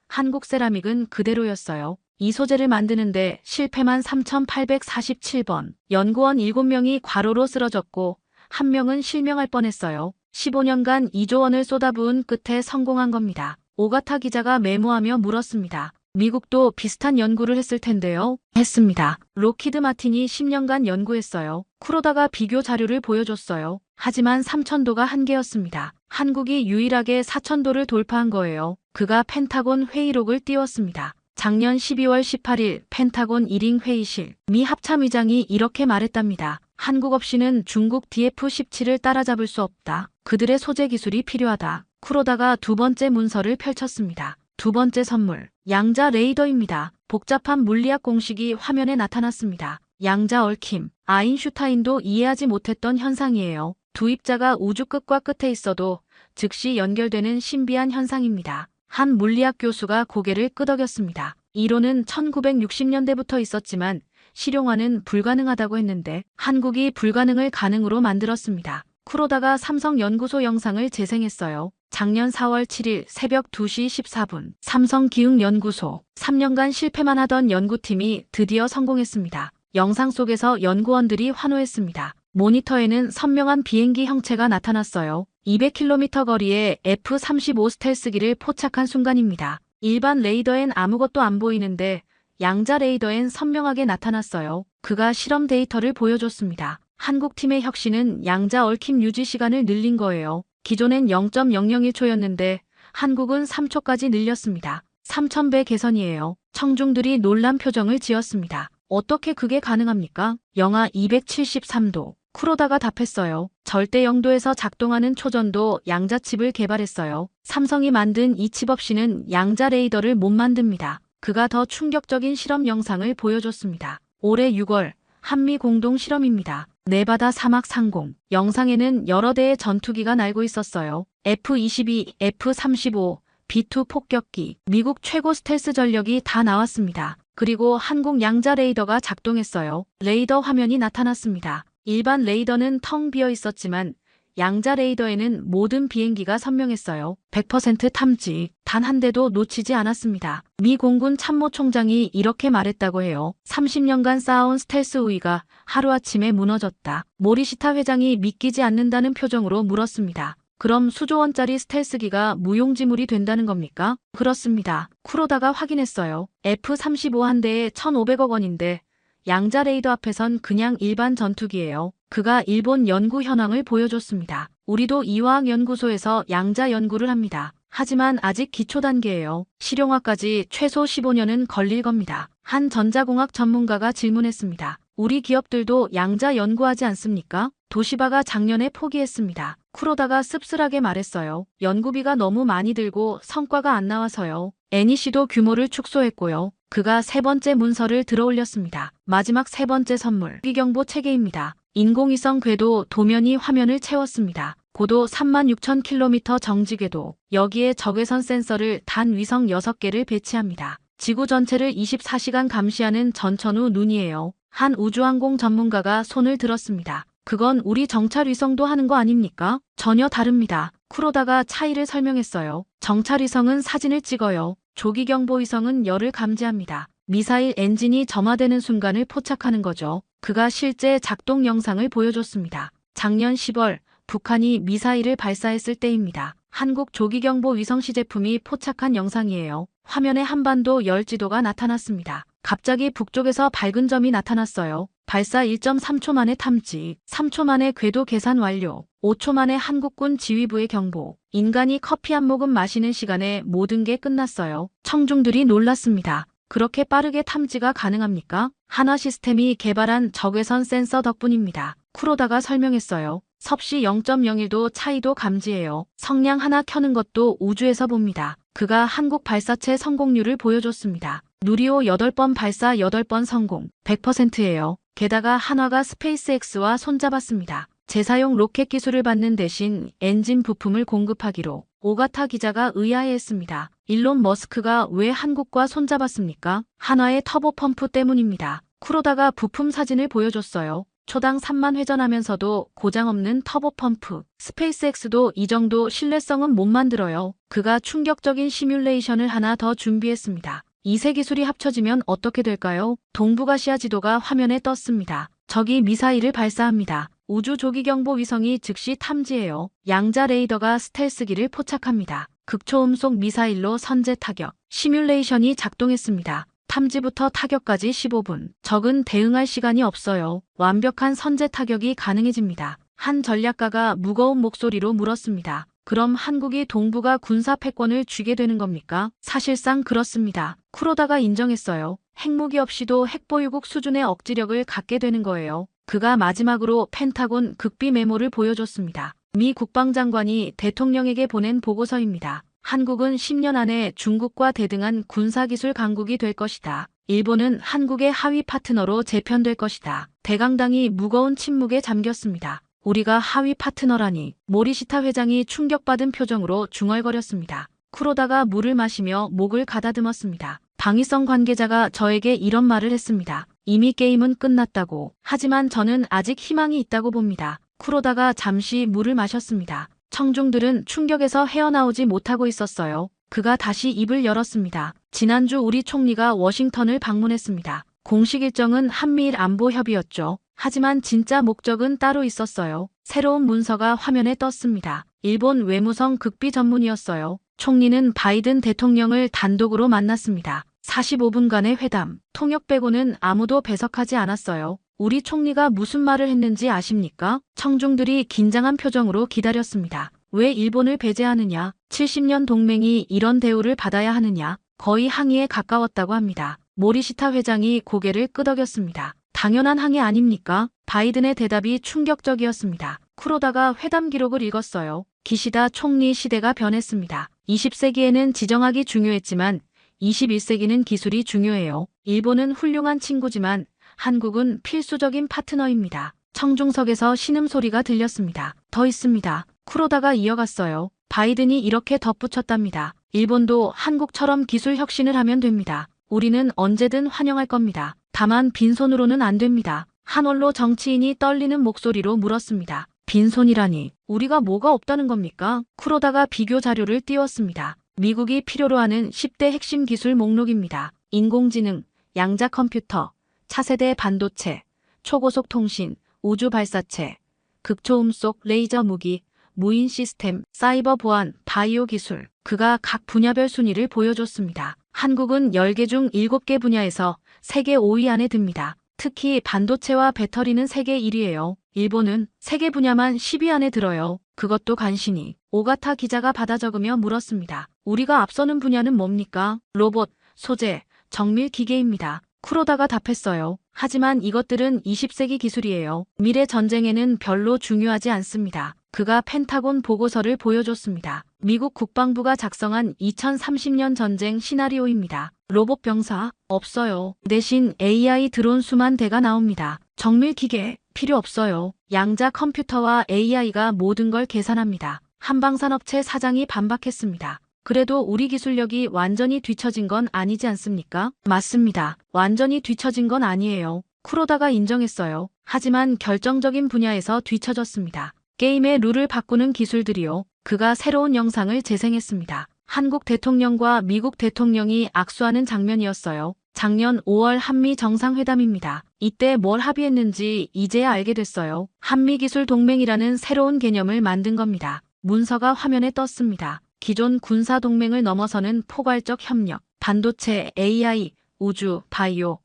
한국 세라믹은 그대로였어요. 이 소재를 만드는데 실패만 3847번. 연구원 7명이 과로로 쓰러졌고 1명은 실명할 뻔했어요. 15년간 2조 원을 쏟아부은 끝에 성공한 겁니다. 오가타 기자가 메모하며 물었습니다. 미국도 비슷한 연구를 했을 텐데요. 했습니다. 로키드 마틴이 10년간 연구했어요. 쿠로다가 비교 자료를 보여줬어요. 하지만 3000도가 한계였습니다. 한국이 유일하게 4000도를 돌파한 거예요. 그가 펜타곤 회의록을 띄웠습니다. 작년 12월 18일 펜타곤 1인 회의실 미 합참의장이 이렇게 말했답니다. 한국 없이는 중국 DF-17을 따라잡을 수 없다. 그들의 소재 기술이 필요하다. 쿠로다가 두 번째 문서를 펼쳤습니다. 두 번째 선물, 양자 레이더입니다. 복잡한 물리학 공식이 화면에 나타났습니다. 양자 얽힘, 아인슈타인도 이해하지 못했던 현상이에요. 두 입자가 우주 끝과 끝에 있어도 즉시 연결되는 신비한 현상입니다. 한 물리학 교수가 고개를 끄덕였습니다. 이론은 1960년대부터 있었지만 실용화는 불가능하다고 했는데 한국이 불가능을 가능으로 만들었습니다. 쿠로다가 삼성 연구소 영상을 재생했어요. 작년 4월 7일 새벽 2시 14분 삼성기흥연구소 3년간 실패만 하던 연구팀이 드디어 성공했습니다. 영상 속에서 연구원들이 환호했습니다. 모니터에는 선명한 비행기 형체가 나타났어요. 200km 거리에 F-35 스텔스기를 포착한 순간입니다. 일반 레이더엔 아무것도 안 보이는데 양자 레이더엔 선명하게 나타났어요. 그가 실험 데이터를 보여줬습니다. 한국팀의 혁신은 양자 얽힘 유지 시간을 늘린 거예요. 기존엔 0.001초였는데 한국은 3초까지 늘렸습니다. 3000배 개선이에요. 청중들이 놀란 표정을 지었습니다. 어떻게 그게 가능합니까? 영하 273도. 쿠로다가 답했어요. 절대 0도에서 작동하는 초전도 양자칩을 개발했어요. 삼성이 만든 이 칩 없이는 양자 레이더를 못 만듭니다. 그가 더 충격적인 실험 영상을 보여줬습니다. 올해 6월 한미 공동 실험입니다. 네바다 사막 상공. 영상에는 여러 대의 전투기가 날고 있었어요. F-22, F-35, B-2 폭격기, 미국 최고 스텔스 전력이 다 나왔습니다. 그리고 한국 양자 레이더가 작동했어요. 레이더 화면이 나타났습니다. 일반 레이더는 텅 비어 있었지만 양자 레이더에는 모든 비행기가 선명했어요. 100% 탐지, 단 한 대도 놓치지 않았습니다. 미 공군 참모총장이 이렇게 말했다고 해요. 30년간 쌓아온 스텔스 우위가 하루아침에 무너졌다. 모리시타 회장이 믿기지 않는다는 표정으로 물었습니다. 그럼 수조 원짜리 스텔스기가 무용지물이 된다는 겁니까? 그렇습니다. 쿠로다가 확인했어요. F-35 한 대에 1,500억 원인데 양자 레이더 앞에선 그냥 일반 전투기예요. 그가 일본 연구 현황을 보여줬습니다. 우리도 이화학연구소에서 양자 연구를 합니다. 하지만 아직 기초 단계예요. 실용화까지 최소 15년은 걸릴 겁니다. 한 전자공학 전문가가 질문했습니다. 우리 기업들도 양자 연구하지 않습니까? 도시바가 작년에 포기했습니다. 쿠로다가 씁쓸하게 말했어요. 연구비가 너무 많이 들고 성과가 안 나와서요. NEC도 규모를 축소했고요. 그가 세 번째 문서를 들어올렸습니다. 마지막 세 번째 선물, 기경보 체계입니다. 인공위성 궤도 도면이 화면을 채웠습니다. 고도 36,000km 정지궤도, 여기에 적외선 센서를 단 위성 6개를 배치합니다. 지구 전체를 24시간 감시하는 전천후 눈이에요. 한 우주항공 전문가가 손을 들었습니다. 그건 우리 정찰 위성도 하는 거 아닙니까? 전혀 다릅니다. 쿠로다가 차이를 설명했어요. 정찰 위성은 사진을 찍어요. 조기경보 위성은 열을 감지합니다. 미사일 엔진이 점화되는 순간을 포착하는 거죠. 그가 실제 작동 영상을 보여줬습니다. 작년 10월 북한이 미사일을 발사했을 때입니다. 한국 조기경보 위성 시제품이 포착한 영상이에요. 화면에 한반도 열지도가 나타났습니다. 갑자기 북쪽에서 밝은 점이 나타났어요. 발사 1.3초 만에 탐지, 3초 만에 궤도 계산 완료, 5초 만에 한국군 지휘부의 경보. 인간이 커피 한 모금 마시는 시간에 모든 게 끝났어요. 청중들이 놀랐습니다. 그렇게 빠르게 탐지가 가능합니까? 한화 시스템이 개발한 적외선 센서 덕분입니다. 쿠로다가 설명했어요. 섭씨 0.01도 차이도 감지해요. 성냥 하나 켜는 것도 우주에서 봅니다. 그가 한국 발사체 성공률을 보여줬습니다. 누리호 8번 발사 8번 성공, 100%예요. 게다가 한화가 스페이스X와 손잡았습니다. 재사용 로켓 기술을 받는 대신 엔진 부품을 공급하기로. 오가타 기자가 의아해했습니다. 일론 머스크가 왜 한국과 손잡았습니까? 한화의 터보 펌프 때문입니다. 쿠로다가 부품 사진을 보여줬어요. 초당 3만 회전하면서도 고장 없는 터보 펌프. 스페이스X도 이 정도 신뢰성은 못 만들어요. 그가 충격적인 시뮬레이션을 하나 더 준비했습니다. 이 세 기술이 합쳐지면 어떻게 될까요? 동북아시아 지도가 화면에 떴습니다. 적이 미사일을 발사합니다. 우주 조기경보 위성이 즉시 탐지해요. 양자 레이더가 스텔스기를 포착합니다. 극초음속 미사일로 선제 타격. 시뮬레이션이 작동했습니다. 탐지부터 타격까지 15분. 적은 대응할 시간이 없어요. 완벽한 선제 타격이 가능해집니다. 한 전략가가 무거운 목소리로 물었습니다. 그럼 한국이 동북아 군사 패권을 쥐게 되는 겁니까? 사실상 그렇습니다. 쿠로다가 인정했어요. 핵무기 없이도 핵보유국 수준의 억지력을 갖게 되는 거예요. 그가 마지막으로 펜타곤 극비 메모를 보여줬습니다. 미 국방장관이 대통령에게 보낸 보고서입니다. 한국은 10년 안에 중국과 대등한 군사기술 강국이 될 것이다. 일본은 한국의 하위 파트너로 재편될 것이다. 대강당이 무거운 침묵에 잠겼습니다. 우리가 하위 파트너라니. 모리시타 회장이 충격받은 표정으로 중얼거렸습니다. 쿠로다가 물을 마시며 목을 가다듬었습니다. 방위성 관계자가 저에게 이런 말을 했습니다. 이미 게임은 끝났다고. 하지만 저는 아직 희망이 있다고 봅니다. 쿠로다가 잠시 물을 마셨습니다. 청중들은 충격에서 헤어나오지 못하고 있었어요. 그가 다시 입을 열었습니다. 지난주 우리 총리가 워싱턴을 방문했습니다. 공식 일정은 한미일 안보 협의였죠. 하지만 진짜 목적은 따로 있었어요. 새로운 문서가 화면에 떴습니다. 일본 외무성 극비 전문이었어요. 총리는 바이든 대통령을 단독으로 만났습니다. 45분간의 회담. 통역 빼고는 아무도 배석하지 않았어요. 우리 총리가 무슨 말을 했는지 아십니까? 청중들이 긴장한 표정으로 기다렸습니다. 왜 일본을 배제하느냐? 70년 동맹이 이런 대우를 받아야 하느냐? 거의 항의에 가까웠다고 합니다. 모리시타 회장이 고개를 끄덕였습니다. 당연한 항의 아닙니까? 바이든의 대답이 충격적이었습니다. 쿠로다가 회담 기록을 읽었어요. 기시다 총리 시대가 변했습니다. 20세기에는 지정학이 중요했지만 21세기는 기술이 중요해요. 일본은 훌륭한 친구지만 한국은 필수적인 파트너입니다. 청중석에서 신음소리가 들렸습니다. 더 있습니다. 쿠로다가 이어갔어요. 바이든이 이렇게 덧붙였답니다. 일본도 한국처럼 기술 혁신을 하면 됩니다. 우리는 언제든 환영할 겁니다. 다만 빈손으로는 안 됩니다. 한올로 정치인이 떨리는 목소리로 물었습니다. 빈손이라니 우리가 뭐가 없다는 겁니까? 쿠로다가 비교 자료를 띄웠습니다. 미국이 필요로 하는 10대 핵심 기술 목록입니다. 인공지능, 양자 컴퓨터, 차세대 반도체, 초고속 통신, 우주 발사체, 극초음속 레이저 무기, 무인 시스템, 사이버 보안, 바이오 기술. 그가 각 분야별 순위를 보여줬습니다. 한국은 10개 중 7개 분야에서 세계 5위 안에 듭니다. 특히 반도체와 배터리는 세계 1위예요. 일본은 세계 분야만 10위 안에 들어요. 그것도 간신히. 오가타 기자가 받아 적으며 물었습니다. 우리가 앞서는 분야는 뭡니까? 로봇, 소재, 정밀 기계입니다. 쿠로다가 답했어요. 하지만 이것들은 20세기 기술이에요. 미래 전쟁에는 별로 중요하지 않습니다. 그가 펜타곤 보고서를 보여줬습니다. 미국 국방부가 작성한 2030년 전쟁 시나리오입니다. 로봇 병사 없어요. 대신 AI 드론 수만 대가 나옵니다. 정밀 기계 필요 없어요. 양자 컴퓨터와 AI가 모든 걸 계산합니다. 한방산업체 사장이 반박했습니다. 그래도 우리 기술력이 완전히 뒤처진 건 아니지 않습니까? 맞습니다. 완전히 뒤처진 건 아니에요. 쿠로다가 인정했어요. 하지만 결정적인 분야에서 뒤처졌습니다. 게임의 룰을 바꾸는 기술들이요. 그가 새로운 영상을 재생했습니다. 한국 대통령과 미국 대통령이 악수하는 장면이었어요. 작년 5월 한미 정상회담입니다. 이때 뭘 합의했는지 이제야 알게 됐어요. 한미기술 동맹이라는 새로운 개념을 만든 겁니다. 문서가 화면에 떴습니다. 기존 군사동맹을 넘어서는 포괄적 협력, 반도체, AI, 우주, 바이오,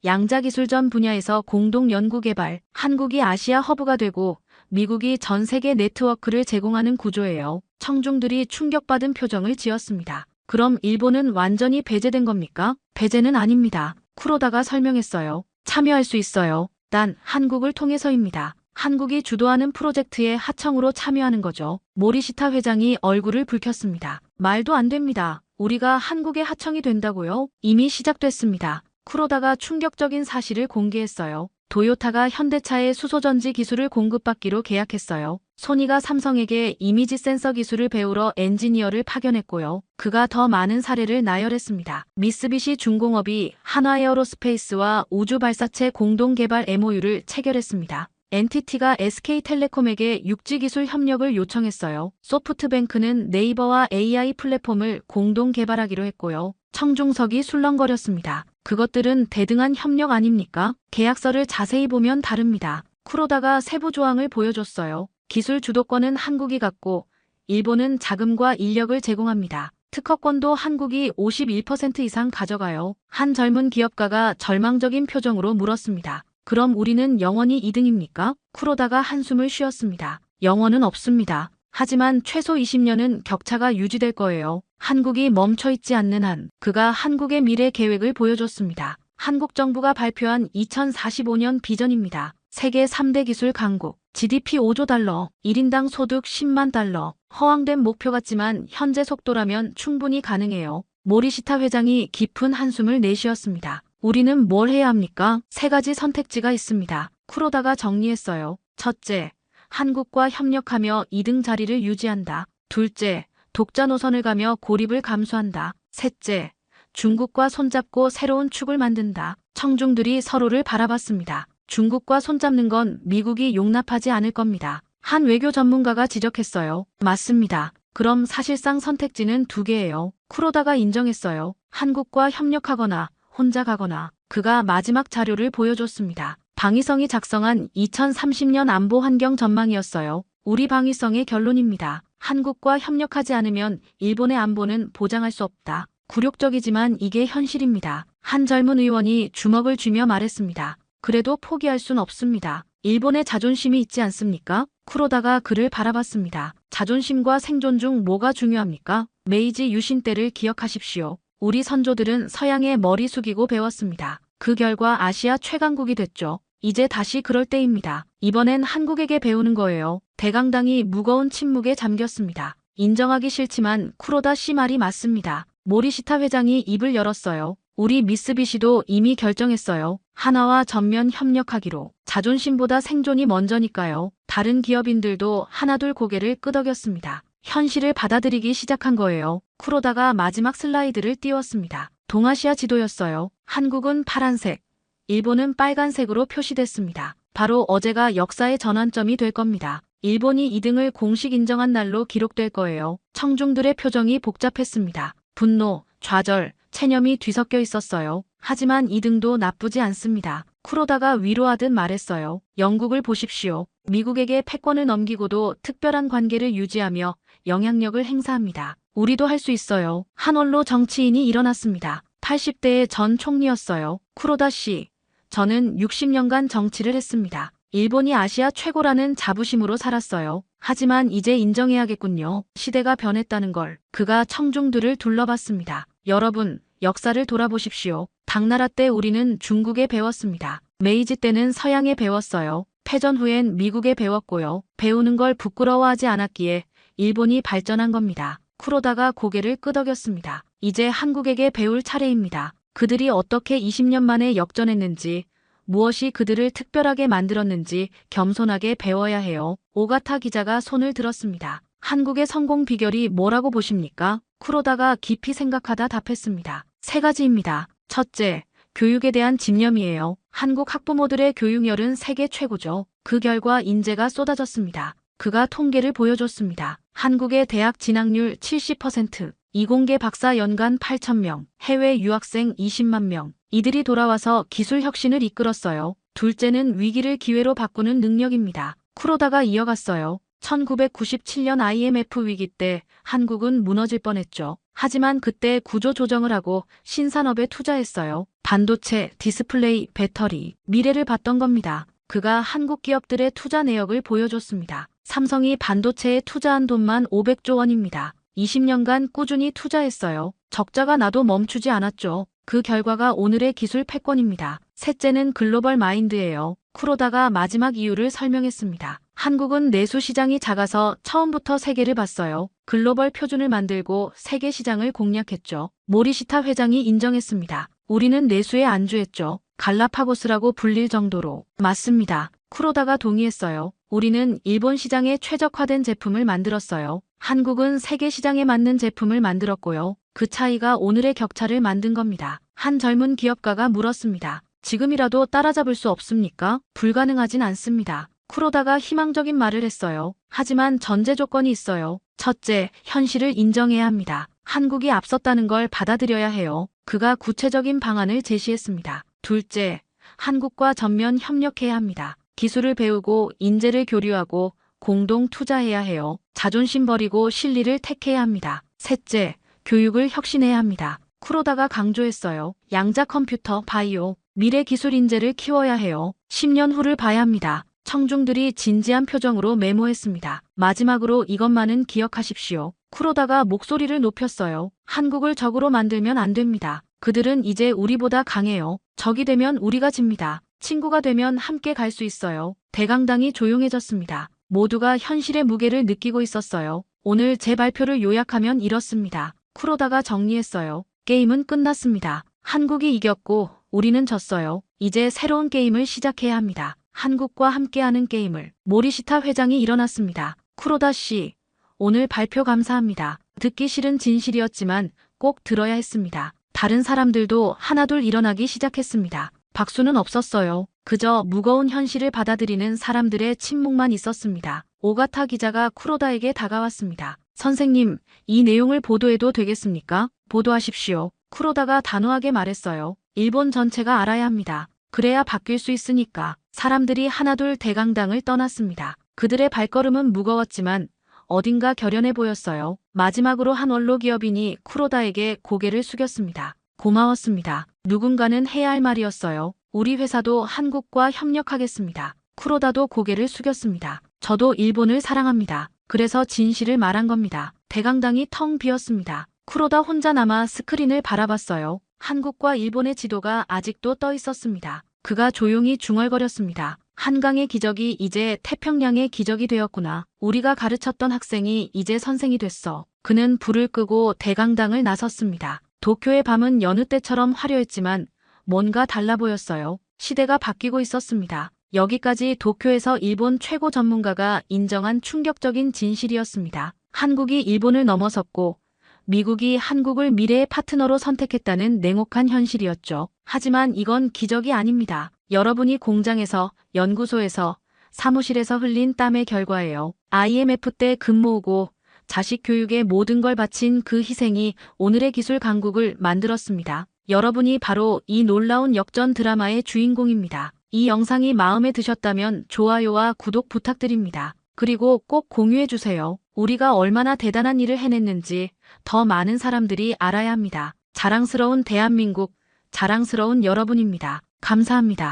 양자기술 전 분야에서 공동 연구개발, 한국이 아시아 허브가 되고 미국이 전 세계 네트워크를 제공하는 구조예요. 청중들이 충격받은 표정을 지었습니다. 그럼 일본은 완전히 배제된 겁니까? 배제는 아닙니다. 쿠로다가 설명했어요. 참여할 수 있어요. 단 한국을 통해서입니다. 한국이 주도하는 프로젝트에 하청으로 참여하는 거죠. 모리시타 회장이 얼굴을 붉혔습니다. 말도 안 됩니다. 우리가 한국의 하청이 된다고요? 이미 시작됐습니다. 쿠로다가 충격적인 사실을 공개했어요. 도요타가 현대차의 수소전지 기술을 공급받기로 계약했어요. 소니가 삼성에게 이미지 센서 기술을 배우러 엔지니어를 파견했고요. 그가 더 많은 사례를 나열했습니다. 미쓰비시 중공업이 한화에어로스페이스와 우주발사체 공동개발 MOU를 체결했습니다. NTT가 SK텔레콤에게 육지기술 협력을 요청했어요. 소프트뱅크는 네이버와 AI 플랫폼을 공동 개발하기로 했고요. 청중석이 술렁거렸습니다. 그것들은 대등한 협력 아닙니까? 계약서를 자세히 보면 다릅니다. 쿠로다가 세부 조항을 보여줬어요. 기술 주도권은 한국이 갖고 일본은 자금과 인력을 제공합니다. 특허권도 한국이 51% 이상 가져가요. 한 젊은 기업가가 절망적인 표정으로 물었습니다. 그럼 우리는 영원히 2등입니까? 쿠로다가 한숨을 쉬었습니다. 영원은 없습니다. 하지만 최소 20년은 격차가 유지될 거예요. 한국이 멈춰있지 않는 한 그가 한국의 미래 계획을 보여줬습니다. 한국 정부가 발표한 2045년 비전입니다. 세계 3대 기술 강국, GDP 5조 달러, 1인당 소득 10만 달러. 허황된 목표 같지만 현재 속도라면 충분히 가능해요. 모리시타 회장이 깊은 한숨을 내쉬었습니다. 우리는 뭘 해야 합니까? 3가지 선택지가 있습니다. 쿠로다가 정리했어요. 첫째, 한국과 협력하며 2등 자리를 유지한다. 둘째, 독자 노선을 가며 고립을 감수한다. 셋째, 중국과 손잡고 새로운 축을 만든다. 청중들이 서로를 바라봤습니다. 중국과 손잡는 건 미국이 용납하지 않을 겁니다. 한 외교 전문가가 지적했어요. 맞습니다. 그럼 사실상 선택지는 2개예요. 쿠로다가 인정했어요. 한국과 협력하거나 혼자 가거나. 그가 마지막 자료를 보여줬습니다. 방위성이 작성한 2030년 안보 환경 전망이었어요. 우리 방위성의 결론입니다. 한국과 협력하지 않으면 일본의 안보는 보장할 수 없다. 굴욕적이지만 이게 현실입니다. 한 젊은 의원이 주먹을 쥐며 말했습니다. 그래도 포기할 순 없습니다. 일본의 자존심이 있지 않습니까? 쿠로다가 그를 바라봤습니다. 자존심과 생존 중 뭐가 중요합니까? 메이지 유신 때를 기억하십시오. 우리 선조들은 서양에 머리 숙이고 배웠습니다. 그 결과 아시아 최강국이 됐죠. 이제 다시 그럴 때입니다. 이번엔 한국에게 배우는 거예요. 대강당이 무거운 침묵에 잠겼습니다. 인정하기 싫지만 쿠로다 씨 말이 맞습니다. 모리시타 회장이 입을 열었어요. 우리 미쓰비시도 이미 결정했어요. 하나와 전면 협력하기로. 자존심보다 생존이 먼저니까요. 다른 기업인들도 하나둘 고개를 끄덕였습니다. 현실을 받아들이기 시작한 거예요. 쿠로다가 마지막 슬라이드를 띄웠습니다. 동아시아 지도였어요. 한국은 파란색, 일본은 빨간색으로 표시됐습니다. 바로 어제가 역사의 전환점이 될 겁니다. 일본이 2등을 공식 인정한 날로 기록될 거예요. 청중들의 표정이 복잡했습니다. 분노, 좌절, 체념이 뒤섞여 있었어요. 하지만 2등도 나쁘지 않습니다. 쿠로다가 위로하듯 말했어요. 영국을 보십시오. 미국에게 패권을 넘기고도 특별한 관계를 유지하며 영향력을 행사합니다. 우리도 할 수 있어요. 한 원로 정치인이 일어났습니다. 80대의 전 총리였어요. 쿠로다 씨, 저는 60년간 정치를 했습니다. 일본이 아시아 최고라는 자부심으로 살았어요. 하지만 이제 인정해야겠군요. 시대가 변했다는 걸. 그가 청중들을 둘러봤습니다. 여러분, 역사를 돌아보십시오. 당나라 때 우리는 중국에 배웠습니다. 메이지 때는 서양에 배웠어요. 패전 후엔 미국에 배웠고요. 배우는 걸 부끄러워하지 않았기에 일본이 발전한 겁니다. 쿠로다가 고개를 끄덕였습니다. 이제 한국에게 배울 차례입니다. 그들이 어떻게 20년 만에 역전했는지, 무엇이 그들을 특별하게 만들었는지 겸손하게 배워야 해요. 오가타 기자가 손을 들었습니다. 한국의 성공 비결이 뭐라고 보십니까? 쿠로다가 깊이 생각하다 답했습니다. 3가지입니다. 첫째, 교육에 대한 집념이에요. 한국 학부모들의 교육열은 세계 최고죠. 그 결과 인재가 쏟아졌습니다. 그가 통계를 보여줬습니다. 한국의 대학 진학률 70%, 이공계 박사 연간 8,000명, 해외 유학생 20만 명. 이들이 돌아와서 기술 혁신을 이끌었어요. 둘째는 위기를 기회로 바꾸는 능력입니다. 쿠로다가 이어갔어요. 1997년 IMF 위기 때 한국은 무너질 뻔했죠. 하지만 그때 구조 조정을 하고 신산업에 투자했어요. 반도체, 디스플레이, 배터리, 미래를 봤던 겁니다. 그가 한국 기업들의 투자 내역을 보여줬습니다. 삼성이 반도체에 투자한 돈만 500조 원입니다. 20년간 꾸준히 투자했어요. 적자가 나도 멈추지 않았죠. 그 결과가 오늘의 기술 패권입니다. 셋째는 글로벌 마인드예요. 쿠로다가 마지막 이유를 설명했습니다. 한국은 내수 시장이 작아서 처음부터 세계를 봤어요. 글로벌 표준을 만들고 세계 시장을 공략했죠. 모리시타 회장이 인정했습니다. 우리는 내수에 안주했죠. 갈라파고스라고 불릴 정도로. 맞습니다. 쿠로다가 동의했어요. 우리는 일본 시장에 최적화된 제품을 만들었어요. 한국은 세계 시장에 맞는 제품을 만들었고요. 그 차이가 오늘의 격차를 만든 겁니다. 한 젊은 기업가가 물었습니다. 지금이라도 따라잡을 수 없습니까? 불가능하진 않습니다. 쿠로다가 희망적인 말을 했어요. 하지만 전제 조건이 있어요. 첫째, 현실을 인정해야 합니다. 한국이 앞섰다는 걸 받아들여야 해요. 그가 구체적인 방안을 제시했습니다. 둘째, 한국과 전면 협력해야 합니다. 기술을 배우고 인재를 교류하고 공동 투자해야 해요. 자존심 버리고 실리를 택해야 합니다. 셋째, 교육을 혁신해야 합니다. 쿠로다가 강조했어요. 양자 컴퓨터, 바이오, 미래 기술 인재를 키워야 해요. 10년 후를 봐야 합니다. 청중들이 진지한 표정으로 메모했습니다. 마지막으로 이것만은 기억하십시오. 쿠로다가 목소리를 높였어요. 한국을 적으로 만들면 안 됩니다. 그들은 이제 우리보다 강해요. 적이 되면 우리가 집니다. 친구가 되면 함께 갈 수 있어요. 대강당이 조용해졌습니다. 모두가 현실의 무게를 느끼고 있었어요. 오늘 제 발표를 요약하면 이렇습니다. 쿠로다가 정리했어요. 게임은 끝났습니다. 한국이 이겼고 우리는 졌어요. 이제 새로운 게임을 시작해야 합니다. 한국과 함께하는 게임을. 모리시타 회장이 일어났습니다. 쿠로다 씨, 오늘 발표 감사합니다. 듣기 싫은 진실이었지만 꼭 들어야 했습니다. 다른 사람들도 하나둘 일어나기 시작했습니다. 박수는 없었어요. 그저 무거운 현실을 받아들이는 사람들의 침묵만 있었습니다. 오가타 기자가 쿠로다에게 다가왔습니다. 선생님, 이 내용을 보도해도 되겠습니까? 보도하십시오. 쿠로다가 단호하게 말했어요. 일본 전체가 알아야 합니다. 그래야 바뀔 수 있으니까. 사람들이 하나둘 대강당을 떠났습니다. 그들의 발걸음은 무거웠지만 어딘가 결연해 보였어요. 마지막으로 한 원로 기업인이 쿠로다에게 고개를 숙였습니다. 고마웠습니다. 누군가는 해야 할 말이었어요. 우리 회사도 한국과 협력하겠습니다. 쿠로다도 고개를 숙였습니다. 저도 일본을 사랑합니다. 그래서 진실을 말한 겁니다. 대강당이 텅 비었습니다. 쿠로다 혼자 남아 스크린을 바라봤어요. 한국과 일본의 지도가 아직도 떠 있었습니다. 그가 조용히 중얼거렸습니다. 한강의 기적이 이제 태평양의 기적이 되었구나. 우리가 가르쳤던 학생이 이제 선생이 됐어. 그는 불을 끄고 대강당을 나섰습니다. 도쿄의 밤은 여느 때처럼 화려했지만 뭔가 달라 보였어요. 시대가 바뀌고 있었습니다. 여기까지 도쿄에서 일본 최고 전문가가 인정한 충격적인 진실이었습니다. 한국이 일본을 넘어섰고 미국이 한국을 미래의 파트너로 선택했다는 냉혹한 현실이었죠. 하지만 이건 기적이 아닙니다. 여러분이 공장에서, 연구소에서, 사무실에서 흘린 땀의 결과예요. IMF 때 금 모으고 자식 교육에 모든 걸 바친 그 희생이 오늘의 기술 강국을 만들었습니다. 여러분이 바로 이 놀라운 역전 드라마의 주인공입니다. 이 영상이 마음에 드셨다면 좋아요와 구독 부탁드립니다. 그리고 꼭 공유해주세요. 우리가 얼마나 대단한 일을 해냈는지 더 많은 사람들이 알아야 합니다. 자랑스러운 대한민국, 자랑스러운 여러분입니다. 감사합니다.